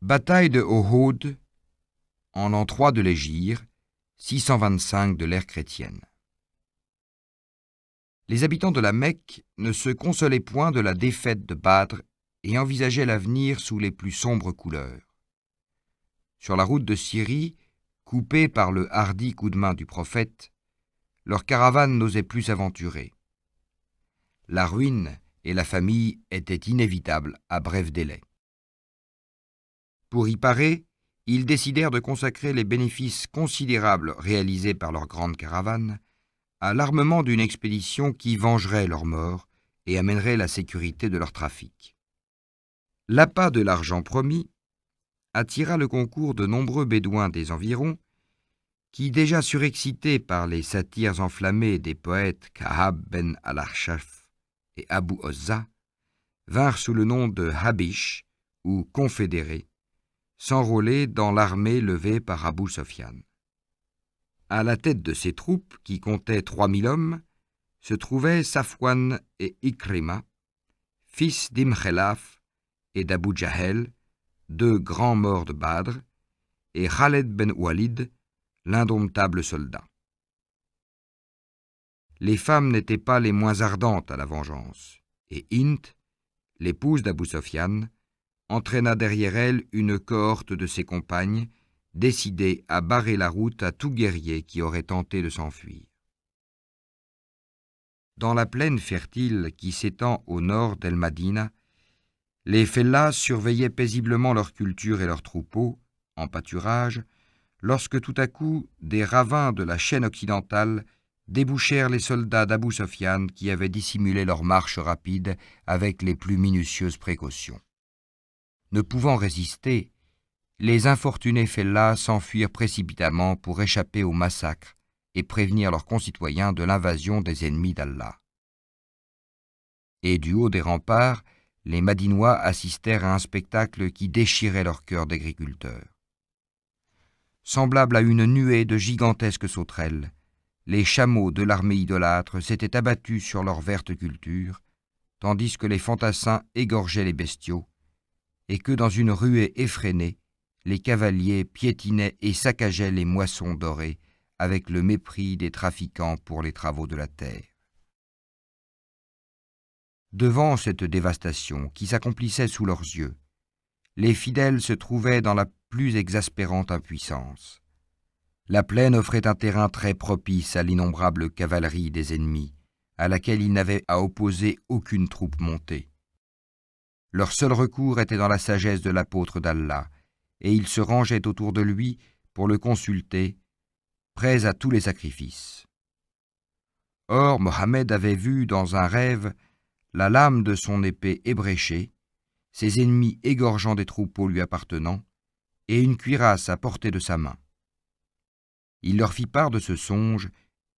Bataille de Ohod, en l'an 3 de l'Hégire, 625 de l'ère chrétienne. Les habitants de la Mecque ne se consolaient point de la défaite de Badr et envisageaient l'avenir sous les plus sombres couleurs. Sur la route de Syrie, coupée par le hardi coup de main du prophète, leur caravane n'osait plus s'aventurer. La ruine et la famille étaient inévitables à bref délai. Pour y parer, ils décidèrent de consacrer les bénéfices considérables réalisés par leur grande caravane à l'armement d'une expédition qui vengerait leur mort et amènerait la sécurité de leur trafic. L'appât de l'argent promis attira le concours de nombreux bédouins des environs qui, déjà surexcités par les satires enflammées des poètes Kahab ben al-Arshaf et Abu Ozza, vinrent sous le nom de Habish ou confédérés, s'enrôler dans l'armée levée par Abu Sofyan. À la tête de ces troupes, qui comptaient 3000 hommes, se trouvaient Safwan et Ikrima, fils d'Imkhelaf et d'Abu Jahel, deux grands morts de Badr, et Khaled ben Walid, l'indomptable soldat. Les femmes n'étaient pas les moins ardentes à la vengeance, et Int, l'épouse d'Abu Sofyan, entraîna derrière elle une cohorte de ses compagnes, décidée à barrer la route à tout guerrier qui aurait tenté de s'enfuir. Dans la plaine fertile qui s'étend au nord d'El-Madina, les fellahs surveillaient paisiblement leur culture et leurs troupeaux, en pâturage, lorsque tout à coup des ravins de la chaîne occidentale débouchèrent les soldats d'Abu Sofyan qui avaient dissimulé leur marche rapide avec les plus minutieuses précautions. Ne pouvant résister, les infortunés fellahs s'enfuirent précipitamment pour échapper au massacre et prévenir leurs concitoyens de l'invasion des ennemis d'Allah. Et du haut des remparts, les Madinois assistèrent à un spectacle qui déchirait leur cœur d'agriculteurs. Semblable à une nuée de gigantesques sauterelles, les chameaux de l'armée idolâtre s'étaient abattus sur leur verte culture, tandis que les fantassins égorgeaient les bestiaux, et que dans une ruée effrénée, les cavaliers piétinaient et saccageaient les moissons dorées avec le mépris des trafiquants pour les travaux de la terre. Devant cette dévastation qui s'accomplissait sous leurs yeux, les fidèles se trouvaient dans la plus exaspérante impuissance. La plaine offrait un terrain très propice à l'innombrable cavalerie des ennemis, à laquelle ils n'avaient à opposer aucune troupe montée. Leur seul recours était dans la sagesse de l'apôtre d'Allah, et ils se rangeaient autour de lui pour le consulter, prêts à tous les sacrifices. Or, Mohammed avait vu dans un rêve la lame de son épée ébréchée, ses ennemis égorgeant des troupeaux lui appartenant, et une cuirasse à portée de sa main. Il leur fit part de ce songe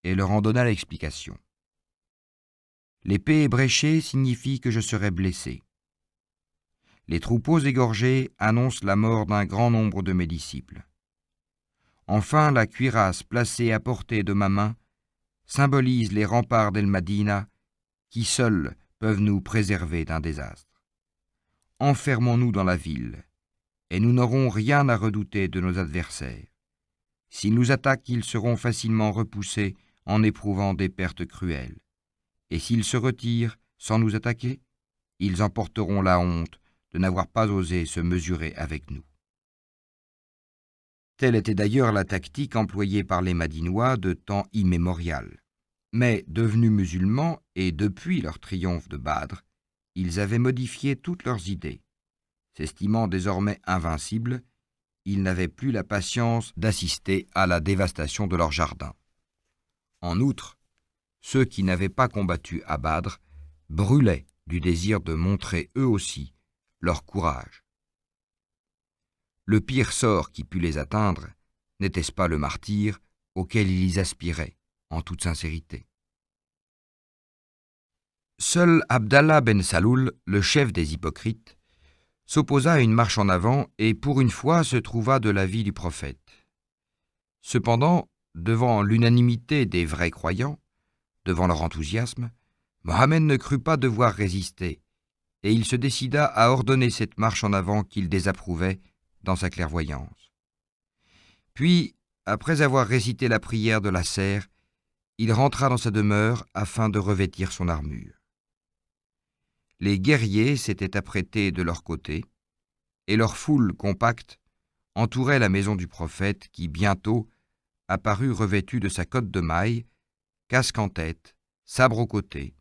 et leur en donna l'explication. L'épée ébréchée signifie que je serai blessé. Les troupeaux égorgés annoncent la mort d'un grand nombre de mes disciples. Enfin, la cuirasse placée à portée de ma main symbolise les remparts d'El-Madina qui seuls peuvent nous préserver d'un désastre. Enfermons-nous dans la ville, et nous n'aurons rien à redouter de nos adversaires. S'ils nous attaquent, ils seront facilement repoussés en éprouvant des pertes cruelles. Et s'ils se retirent sans nous attaquer, ils emporteront la honte de n'avoir pas osé se mesurer avec nous. Telle était d'ailleurs la tactique employée par les Madinois de temps immémorial. Mais devenus musulmans et depuis leur triomphe de Badr, ils avaient modifié toutes leurs idées. S'estimant désormais invincibles, ils n'avaient plus la patience d'assister à la dévastation de leurs jardins. En outre, ceux qui n'avaient pas combattu à Badr brûlaient du désir de montrer eux aussi leur courage. Le pire sort qui put les atteindre, n'était-ce pas le martyre auquel ils aspiraient en toute sincérité? Seul Abdallah ben Saloul, le chef des hypocrites, s'opposa à une marche en avant et pour une fois se trouva de l'avis du prophète. Cependant, devant l'unanimité des vrais croyants, devant leur enthousiasme, Mohammed ne crut pas devoir résister, et il se décida à ordonner cette marche en avant qu'il désapprouvait dans sa clairvoyance. Puis, après avoir récité la prière de la serre, il rentra dans sa demeure afin de revêtir son armure. Les guerriers s'étaient apprêtés de leur côté, et leur foule compacte entourait la maison du prophète qui, bientôt, apparut revêtu de sa cotte de mailles, casque en tête, sabre au côté,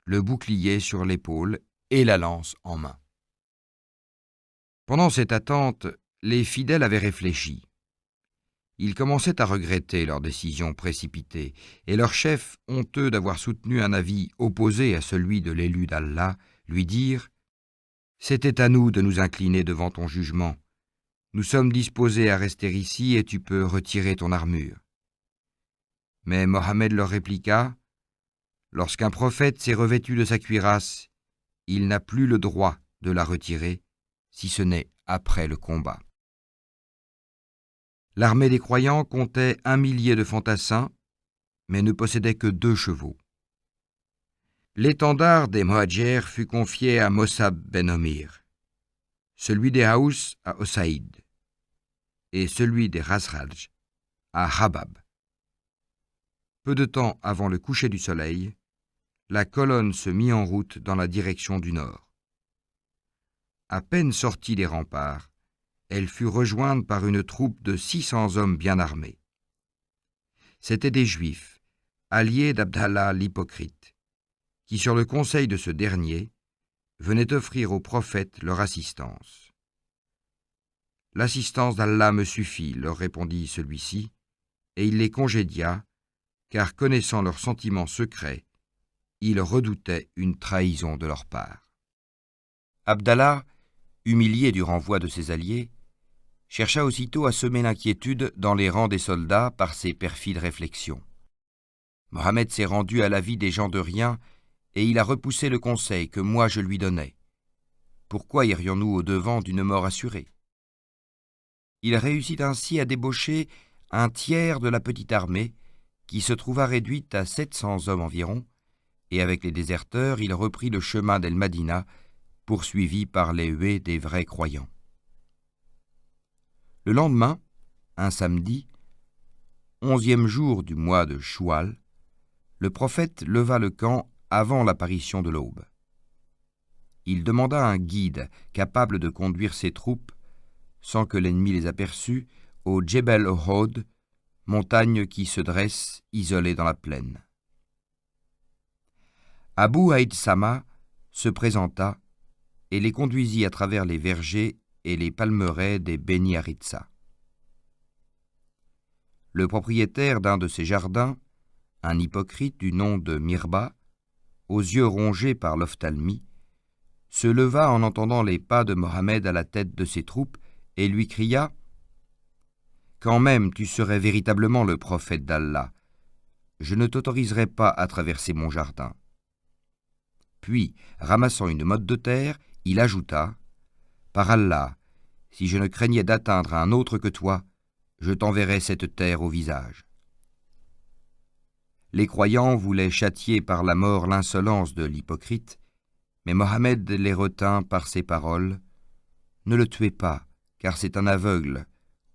le bouclier sur l'épaule et la lance en main. Pendant cette attente, les fidèles avaient réfléchi. Ils commençaient à regretter leur décision précipitée, et leur chef, honteux d'avoir soutenu un avis opposé à celui de l'élu d'Allah, lui dirent « C'était à nous de nous incliner devant ton jugement. Nous sommes disposés à rester ici et tu peux retirer ton armure. » Mais Mohammed leur répliqua « Lorsqu'un prophète s'est revêtu de sa cuirasse, il n'a plus le droit de la retirer, si ce n'est après le combat. » L'armée des croyants comptait 1 millier de fantassins, mais ne possédait que 2 chevaux. L'étendard des Muhadjir fut confié à Mossab ben Omir, celui des Haous à Osaïd, et celui des Razraj à Habab. Peu de temps avant le coucher du soleil, la colonne se mit en route dans la direction du nord. À peine sortie des remparts, elle fut rejointe par une troupe de 600 hommes bien armés. C'étaient des Juifs, alliés d'Abdallah l'hypocrite, qui, sur le conseil de ce dernier, venaient offrir au prophète leur assistance. « L'assistance d'Allah me suffit, leur répondit celui-ci, et il les congédia, car connaissant leurs sentiments secrets, ils redoutaient une trahison de leur part. Abdallah, humilié du renvoi de ses alliés, chercha aussitôt à semer l'inquiétude dans les rangs des soldats par ses perfides réflexions. Mohammed s'est rendu à l'avis des gens de rien et il a repoussé le conseil que moi je lui donnais. Pourquoi irions-nous au-devant d'une mort assurée? Il réussit ainsi à débaucher un tiers de la petite armée qui se trouva réduite à 700 hommes environ, et avec les déserteurs, il reprit le chemin d'El-Madina, poursuivi par les huées des vrais croyants. Le lendemain, un samedi, 11e jour du mois de Choual, le prophète leva le camp avant l'apparition de l'aube. Il demanda un guide capable de conduire ses troupes, sans que l'ennemi les aperçût, au Djebel Ohod, montagne qui se dresse isolée dans la plaine. Abu Haïd Sama se présenta et les conduisit à travers les vergers et les palmeraies des Beni Haritsa. Le propriétaire d'un de ces jardins, un hypocrite du nom de Mirba, aux yeux rongés par l'ophtalmie, se leva en entendant les pas de Mohammed à la tête de ses troupes et lui cria « Quand même tu serais véritablement le prophète d'Allah, je ne t'autoriserai pas à traverser mon jardin. » Puis, ramassant une motte de terre, il ajouta « Par Allah, si je ne craignais d'atteindre un autre que toi, je t'enverrais cette terre au visage. » Les croyants voulaient châtier par la mort l'insolence de l'hypocrite, mais Mohammed les retint par ces paroles « Ne le tuez pas, car c'est un aveugle,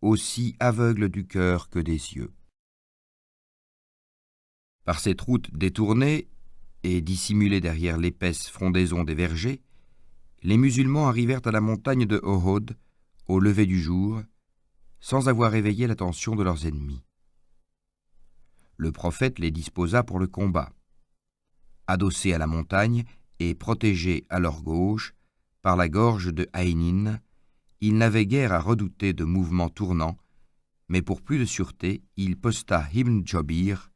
aussi aveugle du cœur que des yeux. » Par cette route détournée et dissimulée derrière l'épaisse frondaison des vergers, les musulmans arrivèrent à la montagne de Ohod au lever du jour, sans avoir éveillé l'attention de leurs ennemis. Le prophète les disposa pour le combat. Adossés à la montagne et protégés à leur gauche par la gorge de Aïnin, ils n'avaient guère à redouter de mouvements tournants, mais pour plus de sûreté, il posta Ibn Jobir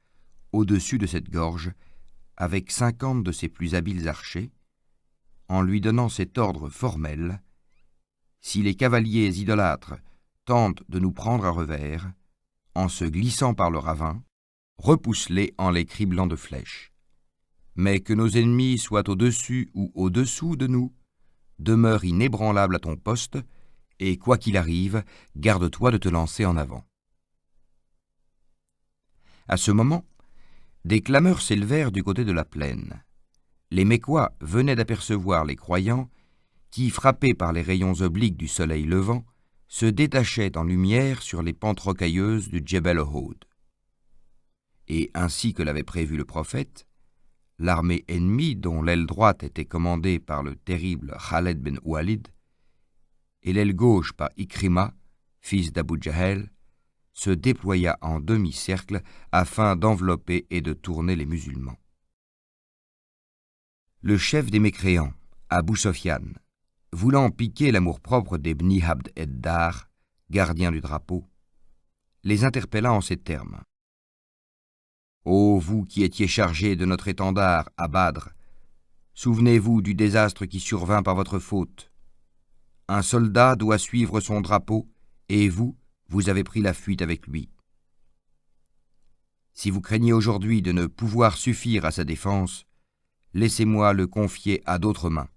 au-dessus de cette gorge avec 50 de ses plus habiles archers, en lui donnant cet ordre formel: si les cavaliers idolâtres tentent de nous prendre à revers, en se glissant par le ravin, repousse-les en les criblant de flèches. Mais que nos ennemis soient au-dessus ou au-dessous de nous, demeure inébranlable à ton poste, et quoi qu'il arrive, garde-toi de te lancer en avant. À ce moment, des clameurs s'élevèrent du côté de la plaine. Les Mécois venaient d'apercevoir les croyants qui, frappés par les rayons obliques du soleil levant, se détachait en lumière sur les pentes rocailleuses du Djebel Uhud. Et ainsi que l'avait prévu le prophète, l'armée ennemie, dont l'aile droite était commandée par le terrible Khaled ben Walid, et l'aile gauche par Ikrima, fils d'Abu Jahel, se déploya en demi-cercle afin d'envelopper et de tourner les musulmans. Le chef des mécréants, Abu Sofyan, voulant piquer l'amour-propre des Bni Abd ed-Dar, gardiens du drapeau, les interpella en ces termes. « Ô vous qui étiez chargés de notre étendard à Badr, souvenez-vous du désastre qui survint par votre faute. Un soldat doit suivre son drapeau, et vous avez pris la fuite avec lui. Si vous craignez aujourd'hui de ne pouvoir suffire à sa défense, laissez-moi le confier à d'autres mains. »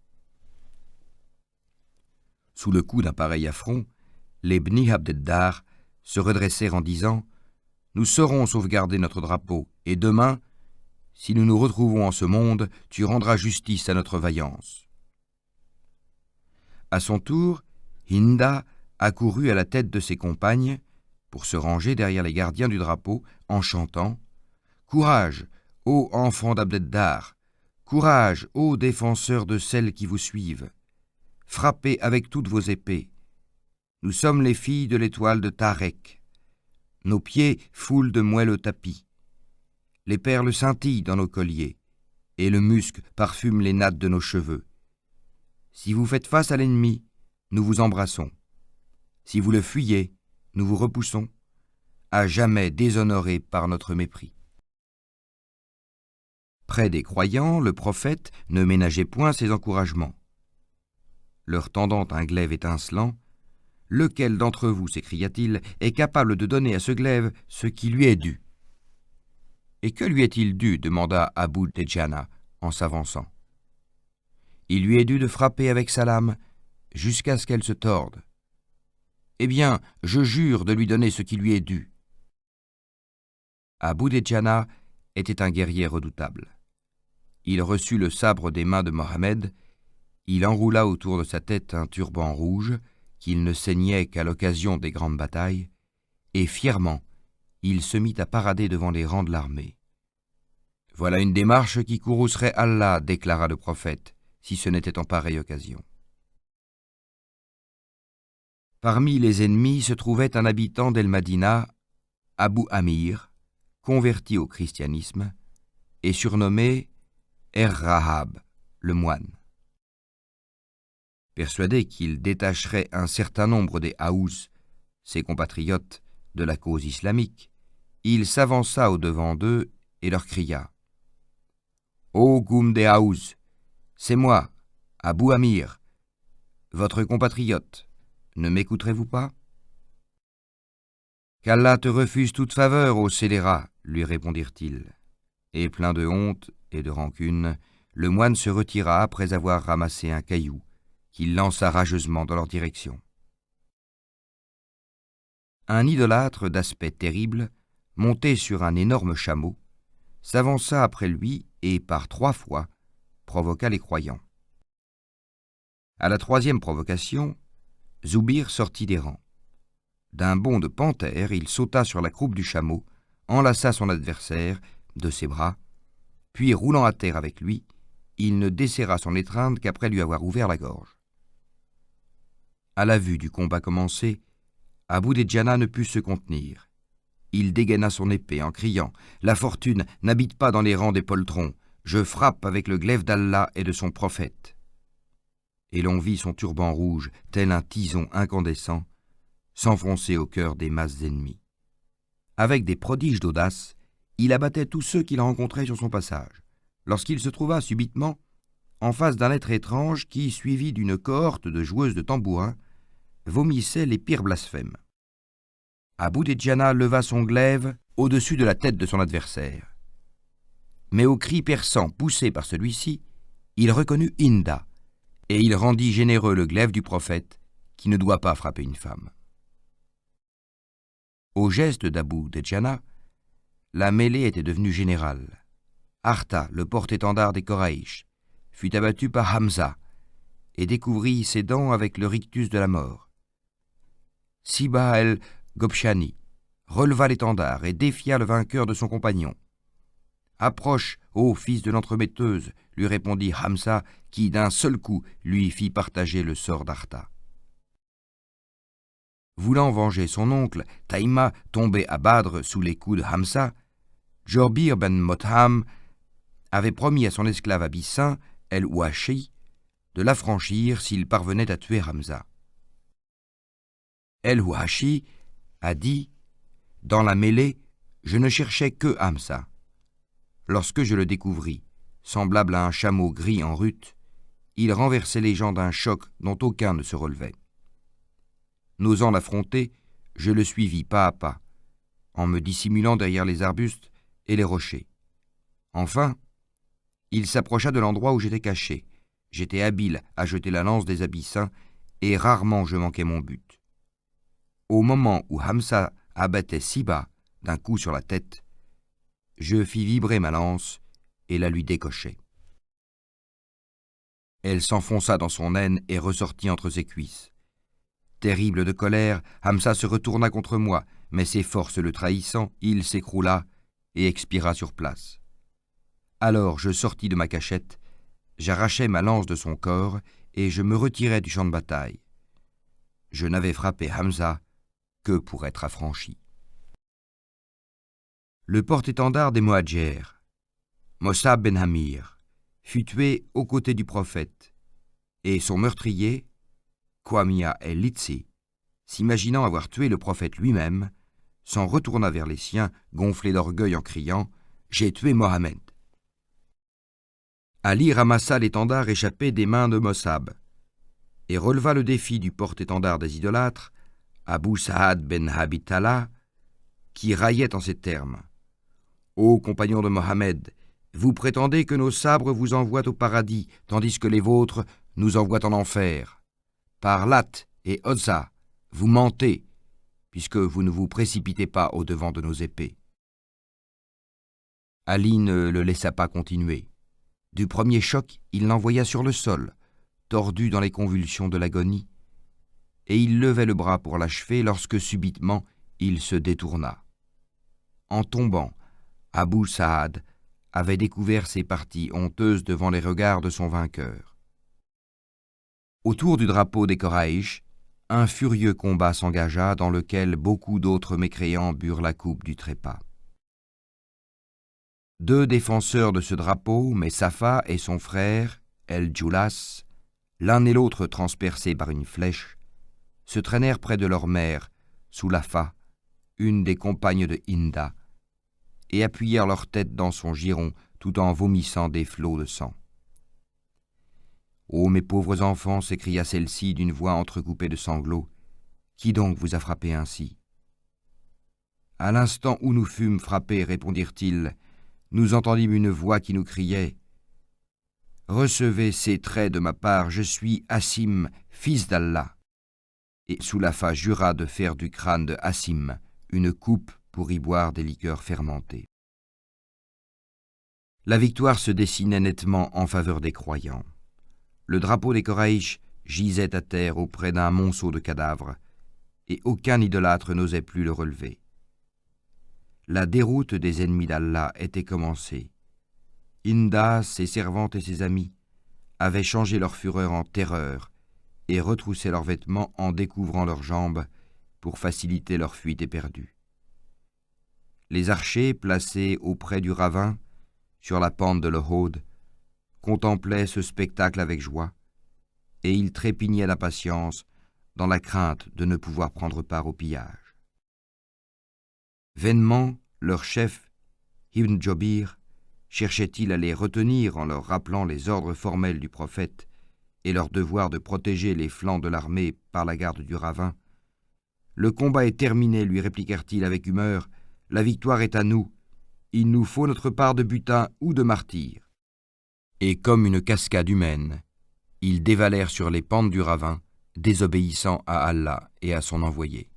Sous le coup d'un pareil affront, les Bni Abd ed-Dar se redressèrent en disant « Nous saurons sauvegarder notre drapeau, et demain, si nous nous retrouvons en ce monde, tu rendras justice à notre vaillance. » À son tour, Hinda accourut à la tête de ses compagnes pour se ranger derrière les gardiens du drapeau en chantant « Courage, ô enfants d'Abd ed-Dar! Courage, ô défenseurs de celles qui vous suivent! Frappez avec toutes vos épées! Nous sommes les filles de l'étoile de Tarek. Nos pieds foulent de moelle au tapis. Les perles scintillent dans nos colliers, et le musc parfume les nattes de nos cheveux. Si vous faites face à l'ennemi, nous vous embrassons. Si vous le fuyez, nous vous repoussons, à jamais déshonorés par notre mépris. » Près des croyants, le prophète ne ménageait point ses encouragements. Leur tendant un glaive étincelant, « Lequel d'entre vous, s'écria-t-il, est capable de donner à ce glaive ce qui lui est dû ?» « Et que lui est-il dû » demanda Abu Dejana en s'avançant. « Il lui est dû de frapper avec sa lame jusqu'à ce qu'elle se torde. Eh bien, je jure de lui donner ce qui lui est dû. » Abu Dejana était un guerrier redoutable. Il reçut le sabre des mains de Mohammed, il enroula autour de sa tête un turban rouge qu'il ne ceignait qu'à l'occasion des grandes batailles, et fièrement, il se mit à parader devant les rangs de l'armée. « Voilà une démarche qui courroucerait Allah, déclara le prophète, si ce n'était en pareille occasion. » Parmi les ennemis se trouvait un habitant d'El-Madina, Abu Amir, converti au christianisme, et surnommé Er-Rahab, le moine. Persuadé qu'il détacherait un certain nombre des Haous, ses compatriotes, de la cause islamique, il s'avança au-devant d'eux et leur cria « Ô Goum des Haous, c'est moi, Abu Amir, votre compatriote, ne m'écouterez-vous pas ?»« Qu'Allah te refuse toute faveur, ô scélérat, lui répondirent-ils. Et plein de honte et de rancune, le moine se retira après avoir ramassé un caillou qu'il lança rageusement dans leur direction. Un idolâtre d'aspect terrible, monté sur un énorme chameau, s'avança après lui et, par 3 fois, provoqua les croyants. À la 3e provocation, Zoubir sortit des rangs. D'un bond de panthère, il sauta sur la croupe du chameau, enlaça son adversaire de ses bras, puis, roulant à terre avec lui, il ne desserra son étreinte qu'après lui avoir ouvert la gorge. À la vue du combat commencé, Abu Dejana ne put se contenir. Il dégaina son épée en criant « La fortune n'habite pas dans les rangs des poltrons, je frappe avec le glaive d'Allah et de son prophète. » Et l'on vit son turban rouge, tel un tison incandescent, s'enfoncer au cœur des masses ennemies. Avec des prodiges d'audace, il abattait tous ceux qu'il rencontrait sur son passage, lorsqu'il se trouva subitement en face d'un être étrange qui, suivi d'une cohorte de joueuses de tambourins, vomissait les pires blasphèmes. Abu Dejana leva son glaive au-dessus de la tête de son adversaire. Mais au cri perçant poussé par celui-ci, il reconnut Hinda, et il rendit généreux le glaive du prophète, qui ne doit pas frapper une femme. Au geste d'Abu Dejana, la mêlée était devenue générale. Arta, le porte-étendard des Koraïch, fut abattu par Hamza et découvrit ses dents avec le rictus de la mort. Siba el-Gobshani releva l'étendard et défia le vainqueur de son compagnon. « Approche, ô fils de l'entremetteuse » lui répondit Hamza, qui d'un seul coup lui fit partager le sort d'Arta. Voulant venger son oncle, Taïma, tombé à Badr sous les coups de Hamza, Djorbir ben Motham avait promis à son esclave abyssin, El-Ouachi, de l'affranchir s'il parvenait à tuer Hamza. El-Ouachi a dit « Dans la mêlée, je ne cherchais que Hamza. Lorsque je le découvris, semblable à un chameau gris en rut, il renversait les gens d'un choc dont aucun ne se relevait. N'osant l'affronter, je le suivis pas à pas, en me dissimulant derrière les arbustes et les rochers. Enfin, il s'approcha de l'endroit où j'étais caché. J'étais habile à jeter la lance des abyssins et rarement je manquais mon but. Au moment où Hamza abattait Siba d'un coup sur la tête, je fis vibrer ma lance et la lui décochai. Elle s'enfonça dans son aine et ressortit entre ses cuisses. Terrible de colère, Hamza se retourna contre moi, mais ses forces le trahissant, il s'écroula et expira sur place. Alors je sortis de ma cachette, j'arrachai ma lance de son corps et je me retirai du champ de bataille. Je n'avais frappé Hamza que pour être affranchi. Le porte-étendard des Mohadjers, Mossab ben Amir, fut tué aux côtés du prophète, et son meurtrier, Kwamia el-Litsi, s'imaginant avoir tué le prophète lui-même, s'en retourna vers les siens, gonflé d'orgueil en criant « J'ai tué Mohammed !» Ali ramassa l'étendard échappé des mains de Mossab et releva le défi du porte-étendard des idolâtres, Abu Sa'ad ben Habitala, qui raillait en ces termes « Ô compagnons de Mohammed, vous prétendez que nos sabres vous envoient au paradis, tandis que les vôtres nous envoient en enfer. Par Lat et Uzza, vous mentez, puisque vous ne vous précipitez pas au-devant de nos épées. » Ali ne le laissa pas continuer. Du premier choc, il l'envoya sur le sol, tordu dans les convulsions de l'agonie, et il levait le bras pour l'achever lorsque subitement il se détourna. En tombant, Abu Sa'ad avait découvert ses parties honteuses devant les regards de son vainqueur. Autour du drapeau des Koraïch, un furieux combat s'engagea dans lequel beaucoup d'autres mécréants burent la coupe du trépas. Deux défenseurs de ce drapeau, Messafa et son frère, El-Djoulas, l'un et l'autre transpercés par une flèche, se traînèrent près de leur mère, Soulafa, une des compagnes de Hinda, et appuyèrent leur tête dans son giron tout en vomissant des flots de sang. « Ô mes pauvres enfants » s'écria celle-ci d'une voix entrecoupée de sanglots, « qui donc vous a frappé ainsi ?» À l'instant où nous fûmes frappés, répondirent-ils, nous entendîmes une voix qui nous criait « Recevez ces traits de ma part, je suis Hassim, fils d'Allah. » Et Soulafa jura de faire du crâne de Hassim une coupe pour y boire des liqueurs fermentées. La victoire se dessinait nettement en faveur des croyants. Le drapeau des Koraïch gisait à terre auprès d'un monceau de cadavres, et aucun idolâtre n'osait plus le relever. La déroute des ennemis d'Allah était commencée. Hinda, ses servantes et ses amis avaient changé leur fureur en terreur et retroussaient leurs vêtements en découvrant leurs jambes pour faciliter leur fuite éperdue. Les archers, placés auprès du ravin, sur la pente de l'Ohod, contemplaient ce spectacle avec joie, et ils trépignaient d'impatience dans la crainte de ne pouvoir prendre part au pillage. Vainement, leur chef, Ibn Jobir, cherchait-il à les retenir en leur rappelant les ordres formels du prophète et leur devoir de protéger les flancs de l'armée par la garde du ravin. « Le combat est terminé, lui répliquèrent-ils avec humeur, la victoire est à nous, il nous faut notre part de butin ou de martyrs. » Et comme une cascade humaine, ils dévalèrent sur les pentes du ravin, désobéissant à Allah et à son envoyé.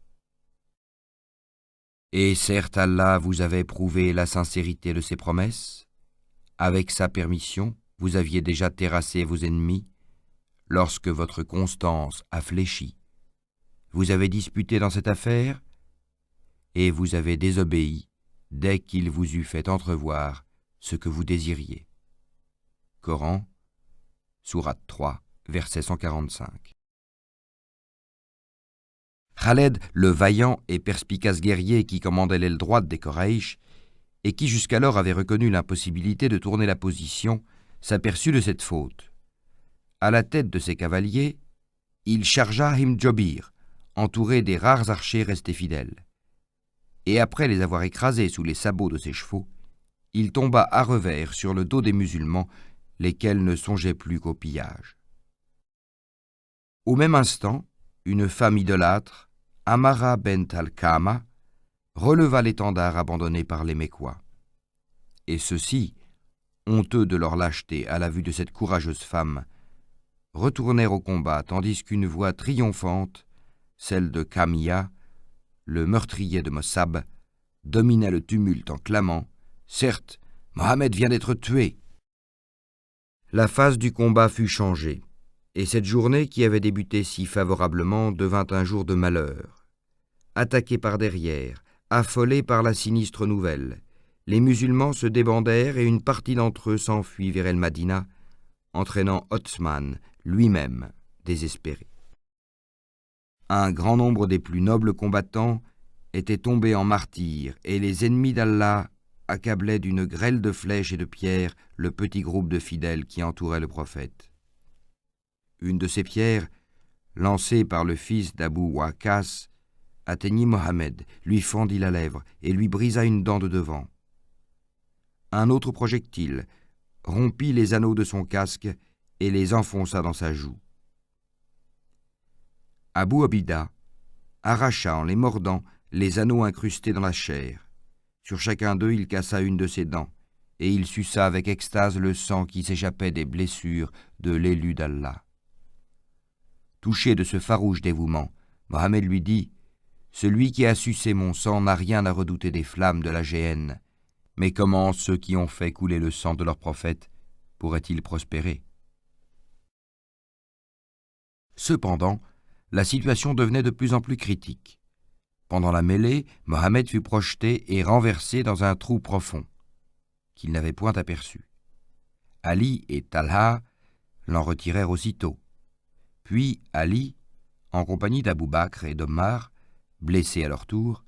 Et certes, Allah vous avait prouvé la sincérité de ses promesses. Avec sa permission, vous aviez déjà terrassé vos ennemis lorsque votre constance a fléchi. vous avez disputé dans cette affaire, et vous avez désobéi dès qu'il vous eut fait entrevoir ce que vous désiriez. Coran, sourate 3, verset 145. Khaled, le vaillant et perspicace guerrier qui commandait l'aile droite des Quraysh, et qui jusqu'alors avait reconnu l'impossibilité de tourner la position, s'aperçut de cette faute. À la tête de ses cavaliers, il chargea Himjobir, entouré des rares archers restés fidèles. Et après les avoir écrasés sous les sabots de ses chevaux, il tomba à revers sur le dos des musulmans, lesquels ne songeaient plus qu'au pillage. Au même instant, une femme idolâtre, Amara bent al-Kama, releva l'étendard abandonné par les Mécois. Et ceux-ci, honteux de leur lâcheté à la vue de cette courageuse femme, retournèrent au combat tandis qu'une voix triomphante, celle de Kamiya, le meurtrier de Mossab, domina le tumulte en clamant « Certes, Mohammed vient d'être tué !» La phase du combat fut changée, et cette journée qui avait débuté si favorablement devint un jour de malheur. Attaqués par derrière, affolés par la sinistre nouvelle, les musulmans se débandèrent et une partie d'entre eux s'enfuit vers El Madina, entraînant Othman lui-même désespéré. Un grand nombre des plus nobles combattants étaient tombés en martyrs et les ennemis d'Allah accablaient d'une grêle de flèches et de pierres le petit groupe de fidèles qui entourait le prophète. Une de ces pierres, lancée par le fils d'Abu Waqqas, atteignit Mohammed, lui fendit la lèvre et lui brisa une dent de devant. Un autre projectile rompit les anneaux de son casque et les enfonça dans sa joue. Abu Abida arracha en les mordant les anneaux incrustés dans la chair. Sur chacun d'eux, il cassa une de ses dents, et il suça avec extase le sang qui s'échappait des blessures de l'élu d'Allah. Touché de ce farouche dévouement, Mohammed lui dit « Celui qui a sucé mon sang n'a rien à redouter des flammes de la géhenne, mais comment ceux qui ont fait couler le sang de leur prophète pourraient-ils prospérer ?» Cependant, la situation devenait de plus en plus critique. Pendant la mêlée, Mohammed fut projeté et renversé dans un trou profond, qu'il n'avait point aperçu. Ali et Talha l'en retirèrent aussitôt. Puis Ali, en compagnie d'Abou Bakr et d'Omar, blessés à leur tour,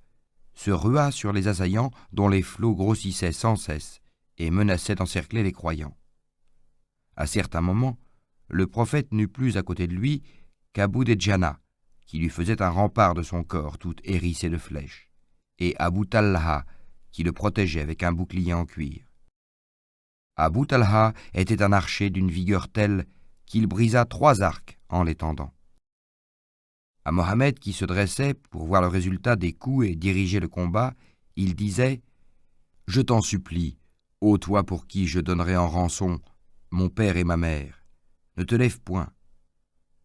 se rua sur les assaillants dont les flots grossissaient sans cesse et menaçaient d'encercler les croyants. À certains moments, le prophète n'eut plus à côté de lui qu'Abu Dejana, qui lui faisait un rempart de son corps tout hérissé de flèches, et Abu Talha, qui le protégeait avec un bouclier en cuir. Abu Talha était un archer d'une vigueur telle qu'il brisa 3 arcs en les tendant. À Mohammed, qui se dressait pour voir le résultat des coups et diriger le combat, il disait « Je t'en supplie, ô toi pour qui je donnerai en rançon mon père et ma mère, ne te lève point.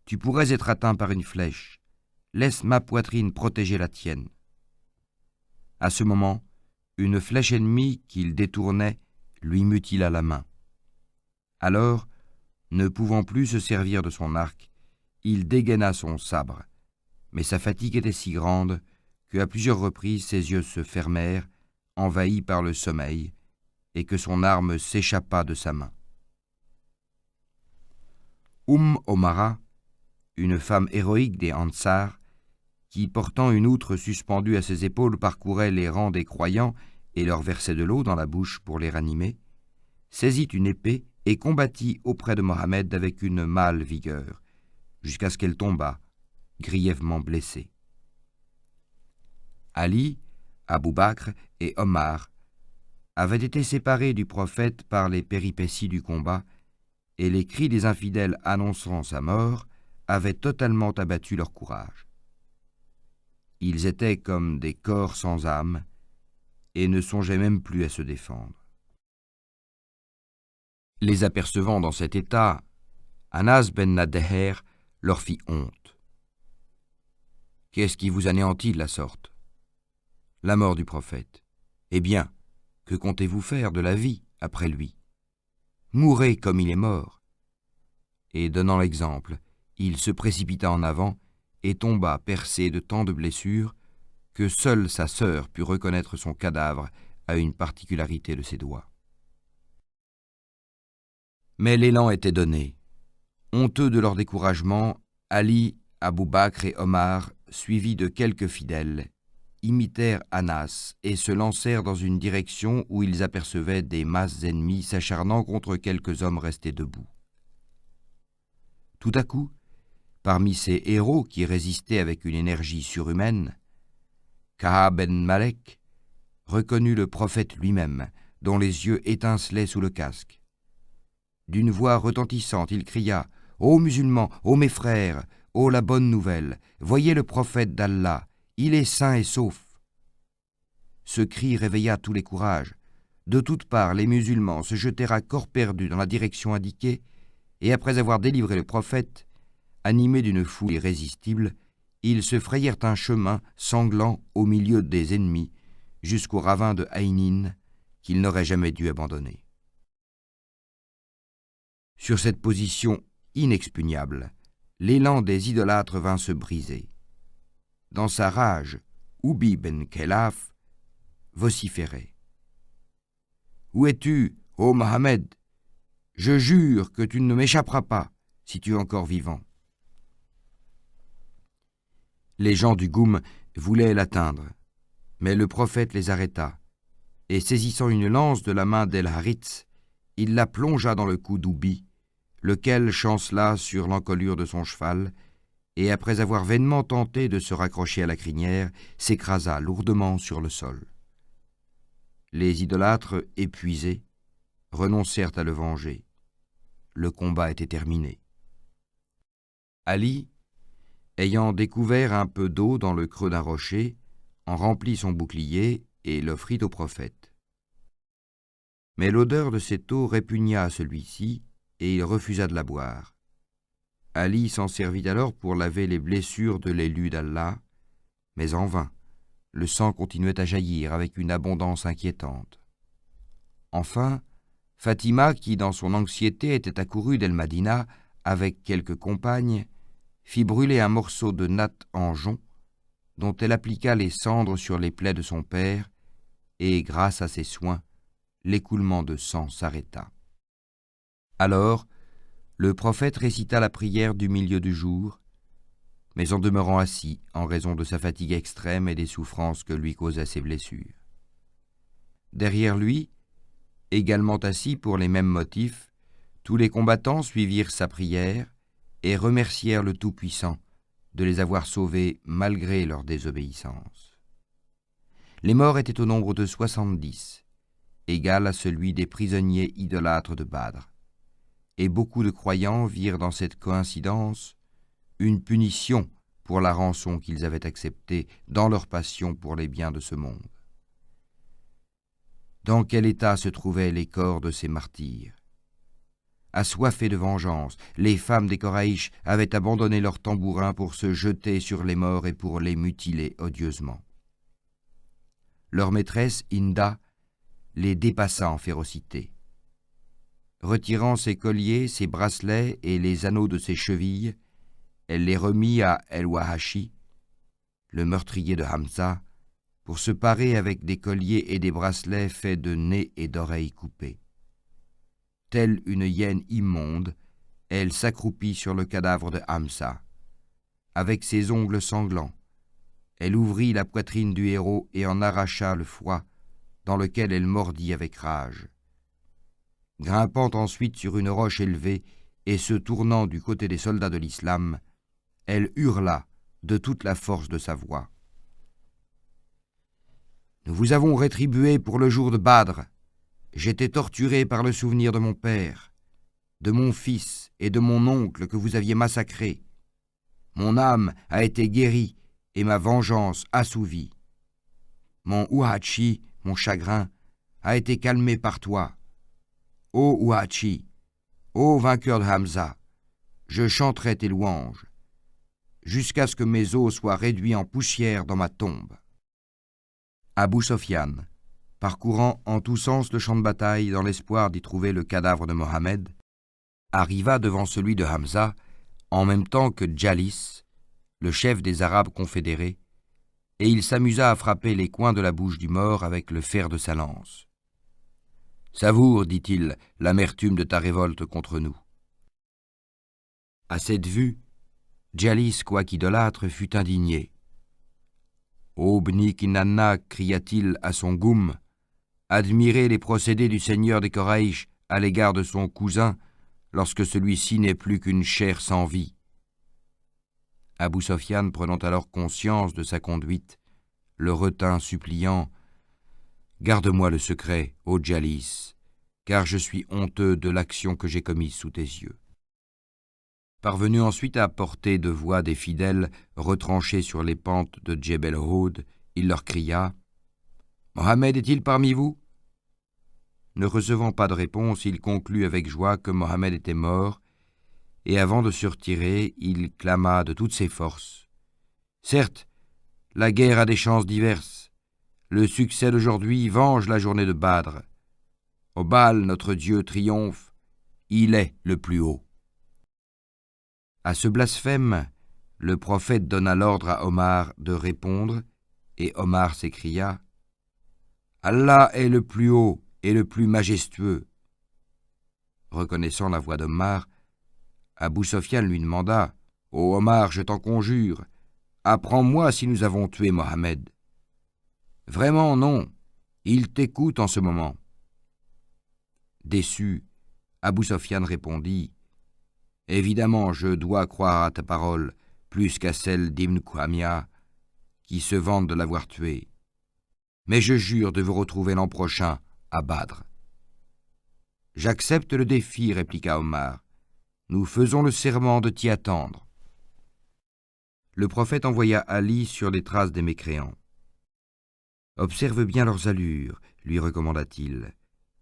Tu pourrais être atteint par une flèche. Laisse ma poitrine protéger la tienne. » À ce moment, une flèche ennemie qu'il détournait lui mutila la main. Alors, ne pouvant plus se servir de son arc, il dégaina son sabre, mais sa fatigue était si grande qu'à plusieurs reprises ses yeux se fermèrent, envahis par le sommeil, et que son arme s'échappa de sa main. Omara, une femme héroïque des Ansar, qui, portant une outre suspendue à ses épaules, parcourait les rangs des croyants et leur versait de l'eau dans la bouche pour les ranimer, saisit une épée et combattit auprès de Mohammed avec une mâle vigueur, jusqu'à ce qu'elle tombât, grièvement blessée. Ali, Abou Bakr et Omar avaient été séparés du prophète par les péripéties du combat, et les cris des infidèles annonçant sa mort avaient totalement abattu leur courage. Ils étaient comme des corps sans âme et ne songeaient même plus à se défendre. Les apercevant dans cet état, Anas ben Nadeher leur fit honte. « Qu'est-ce qui vous anéantit de la sorte ? » ?»« La mort du prophète. »« Eh bien, que comptez-vous faire de la vie après lui ? Mourez comme il est mort. » Et donnant l'exemple, il se précipita en avant et tomba percé de tant de blessures que seule sa sœur put reconnaître son cadavre à une particularité de ses doigts. Mais l'élan était donné. Honteux de leur découragement, Ali, Abou Bakr et Omar, suivis de quelques fidèles, imitèrent Anas et se lancèrent dans une direction où ils apercevaient des masses ennemies s'acharnant contre quelques hommes restés debout. Tout à coup, parmi ces héros qui résistaient avec une énergie surhumaine, Ka'ab ben Malek reconnut le prophète lui-même, dont les yeux étincelaient sous le casque. D'une voix retentissante, il cria « Ô musulmans, ô mes frères, ô la bonne nouvelle, voyez le prophète d'Allah, il est sain et sauf !» Ce cri réveilla tous les courages. De toutes parts, les musulmans se jetèrent à corps perdu dans la direction indiquée, et après avoir délivré le prophète, animés d'une foule irrésistible, ils se frayèrent un chemin sanglant au milieu des ennemis, jusqu'au ravin de Aïnin, qu'ils n'auraient jamais dû abandonner. Sur cette position inexpugnable, l'élan des idolâtres vint se briser. Dans sa rage, Ubay ben Khelaf vociférait. « Où es-tu, ô Mohammed ? Je jure que tu ne m'échapperas pas, si tu es encore vivant. » Les gens du Goum voulaient l'atteindre, mais le prophète les arrêta, et saisissant une lance de la main d'El-Haritz, il la plongea dans le cou d'Ubay, lequel chancela sur l'encolure de son cheval, et après avoir vainement tenté de se raccrocher à la crinière, s'écrasa lourdement sur le sol. Les idolâtres, épuisés, renoncèrent à le venger. Le combat était terminé. Ali, ayant découvert un peu d'eau dans le creux d'un rocher, en remplit son bouclier et l'offrit au prophète. Mais l'odeur de cette eau répugna à celui-ci, et il refusa de la boire. Ali s'en servit alors pour laver les blessures de l'élu d'Allah, mais en vain, le sang continuait à jaillir avec une abondance inquiétante. Enfin, Fatima, qui dans son anxiété était accourue d'El-Madina avec quelques compagnes, fit brûler un morceau de natte en jonc, dont elle appliqua les cendres sur les plaies de son père, et grâce à ses soins, l'écoulement de sang s'arrêta. Alors, le prophète récita la prière du milieu du jour, mais en demeurant assis en raison de sa fatigue extrême et des souffrances que lui causaient ses blessures. Derrière lui, également assis pour les mêmes motifs, tous les combattants suivirent sa prière et remercièrent le Tout-Puissant de les avoir sauvés malgré leur désobéissance. Les morts étaient au nombre de 70, égal à celui des prisonniers idolâtres de Badr, et beaucoup de croyants virent dans cette coïncidence une punition pour la rançon qu'ils avaient acceptée dans leur passion pour les biens de ce monde. Dans quel état se trouvaient les corps de ces martyrs ? Assoiffés de vengeance, les femmes des Koraïch avaient abandonné leurs tambourins pour se jeter sur les morts et pour les mutiler odieusement. Leur maîtresse, Inda, les dépassa en férocité. Retirant ses colliers, ses bracelets et les anneaux de ses chevilles, elle les remit à El-Wahashi, le meurtrier de Hamza, pour se parer avec des colliers et des bracelets faits de nez et d'oreilles coupées. Telle une hyène immonde, elle s'accroupit sur le cadavre de Hamza. Avec ses ongles sanglants, elle ouvrit la poitrine du héros et en arracha le foie, dans lequel elle mordit avec rage. Grimpant ensuite sur une roche élevée et se tournant du côté des soldats de l'islam, elle hurla de toute la force de sa voix. « Nous vous avons rétribué pour le jour de Badr. J'étais torturé par le souvenir de mon père, de mon fils et de mon oncle que vous aviez massacrés. Mon âme a été guérie et ma vengeance assouvie. Mon Uhachi, mon chagrin, a été calmé par toi. Ô Uhachi, ô vainqueur de Hamza, je chanterai tes louanges, jusqu'à ce que mes os soient réduits en poussière dans ma tombe. » Abou Sofyan, parcourant en tous sens le champ de bataille dans l'espoir d'y trouver le cadavre de Mohammed, arriva devant celui de Hamza en même temps que Djalis, le chef des Arabes confédérés, et il s'amusa à frapper les coins de la bouche du mort avec le fer de sa lance. « Savoure, dit-il, l'amertume de ta révolte contre nous. » À cette vue, Djalis, quoiqu'idolâtre, fut indigné. « Ô Bni-Kinana, cria-t-il à son goum, admirez les procédés du seigneur des Koraïch à l'égard de son cousin, lorsque celui-ci n'est plus qu'une chair sans vie. » Abou Sofiane, prenant alors conscience de sa conduite, le retint suppliant « Garde-moi le secret, ô Djalis, car je suis honteux de l'action que j'ai commise sous tes yeux. » Parvenu ensuite à portée de voix des fidèles retranchés sur les pentes de Djebel Houd, il leur cria « Mohammed est-il parmi vous ?» Ne recevant pas de réponse, il conclut avec joie que Mohammed était mort, et avant de se retirer, il clama de toutes ses forces. « Certes, la guerre a des chances diverses. Le succès d'aujourd'hui venge la journée de Badr. Au Baal, notre Dieu triomphe. Il est le plus haut. » À ce blasphème, le prophète donna l'ordre à Omar de répondre, et Omar s'écria « Allah est le plus haut et le plus majestueux. » Reconnaissant la voix d'Omar, Abou Sofiane lui demanda « Ô Omar, je t'en conjure, apprends-moi si nous avons tué Mohammed. »« Vraiment non, il t'écoute en ce moment. » Déçu, Abou Sofiane répondit « Évidemment, je dois croire à ta parole plus qu'à celle d'Ibn Khamia, qui se vante de l'avoir tué. Mais je jure de vous retrouver l'an prochain à Badr. »« J'accepte le défi, répliqua Omar. Nous faisons le serment de t'y attendre. » Le prophète envoya Ali sur les traces des mécréants. « Observe bien leurs allures, lui recommanda-t-il.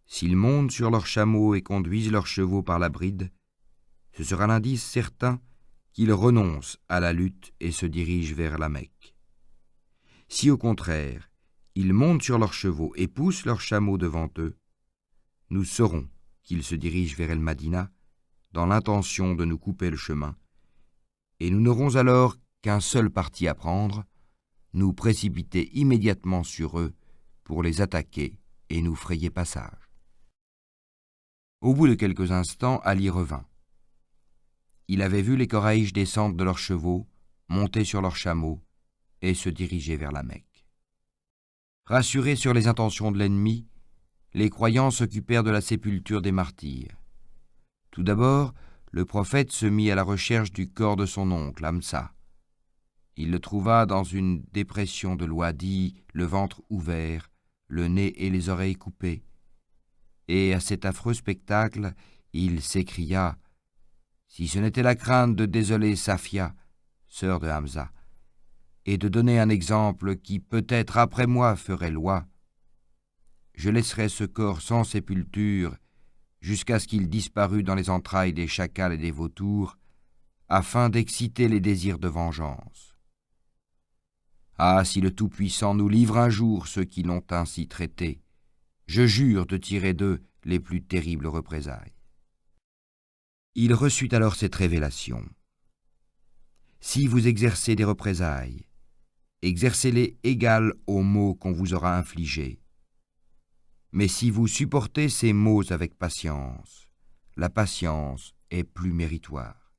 S'ils montent sur leurs chameaux et conduisent leurs chevaux par la bride, ce sera l'indice certain qu'ils renoncent à la lutte et se dirigent vers la Mecque. Si au contraire, ils montent sur leurs chevaux et poussent leurs chameaux devant eux, nous saurons qu'ils se dirigent vers El Madina dans l'intention de nous couper le chemin, et nous n'aurons alors qu'un seul parti à prendre, nous précipiter immédiatement sur eux pour les attaquer et nous frayer passage. » Au bout de quelques instants, Ali revint. Il avait vu les Koraïch descendre de leurs chevaux, monter sur leurs chameaux et se diriger vers la Mecque. Rassurés sur les intentions de l'ennemi, les croyants s'occupèrent de la sépulture des martyrs. Tout d'abord, le prophète se mit à la recherche du corps de son oncle, Hamza. Il le trouva dans une dépression de l'Ouadi, le ventre ouvert, le nez et les oreilles coupés. Et à cet affreux spectacle, il s'écria « Si ce n'était la crainte de désoler Safia, sœur de Hamza, et de donner un exemple qui peut-être après moi ferait loi, je laisserais ce corps sans sépulture jusqu'à ce qu'il disparût dans les entrailles des chacals et des vautours, afin d'exciter les désirs de vengeance. Ah, si le Tout-Puissant nous livre un jour ceux qui l'ont ainsi traité, je jure de tirer d'eux les plus terribles représailles. » Il reçut alors cette révélation. « Si vous exercez des représailles, exercez-les égales aux maux qu'on vous aura infligés. Mais si vous supportez ces maux avec patience, la patience est plus méritoire. »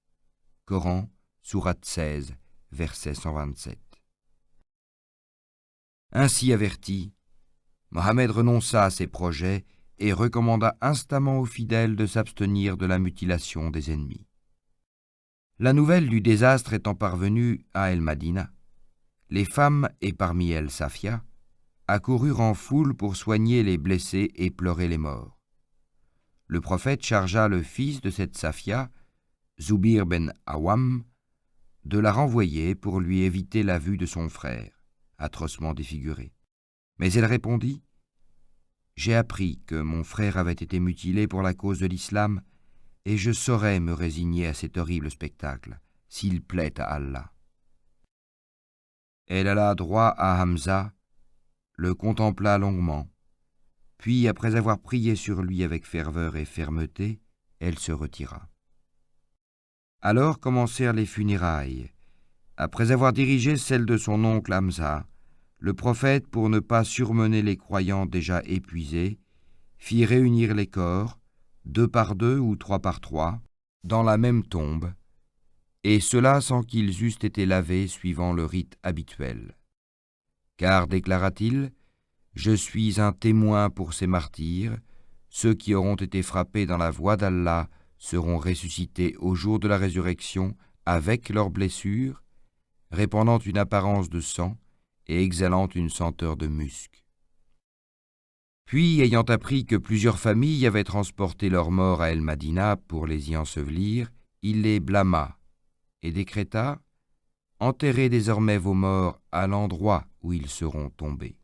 Coran, sourate 16, verset 127. Ainsi averti, Mohammed renonça à ses projets et recommanda instamment aux fidèles de s'abstenir de la mutilation des ennemis. La nouvelle du désastre étant parvenue à El Madina, les femmes, et parmi elles Safia, accoururent en foule pour soigner les blessés et pleurer les morts. Le prophète chargea le fils de cette Safia, Zubir ben Awam, de la renvoyer pour lui éviter la vue de son frère, atrocement défiguré. Mais elle répondit « J'ai appris que mon frère avait été mutilé pour la cause de l'islam, et je saurais me résigner à cet horrible spectacle, s'il plaît à Allah. » Elle alla droit à Hamza, le contempla longuement, puis après avoir prié sur lui avec ferveur et fermeté, elle se retira. Alors commencèrent les funérailles, Après avoir dirigé celle de son oncle Hamza, le prophète, pour ne pas surmener les croyants déjà épuisés, fit réunir les corps, 2 par 2 ou 3 par 3, dans la même tombe, et cela sans qu'ils eussent été lavés suivant le rite habituel. Car, déclara-t-il, je suis un témoin pour ces martyrs, ceux qui auront été frappés dans la voie d'Allah seront ressuscités au jour de la résurrection avec leurs blessures, répandant une apparence de sang et exhalant une senteur de musc. Puis, ayant appris que plusieurs familles avaient transporté leurs morts à El-Madina pour les y ensevelir, il les blâma et décréta « Enterrez désormais vos morts à l'endroit où ils seront tombés. »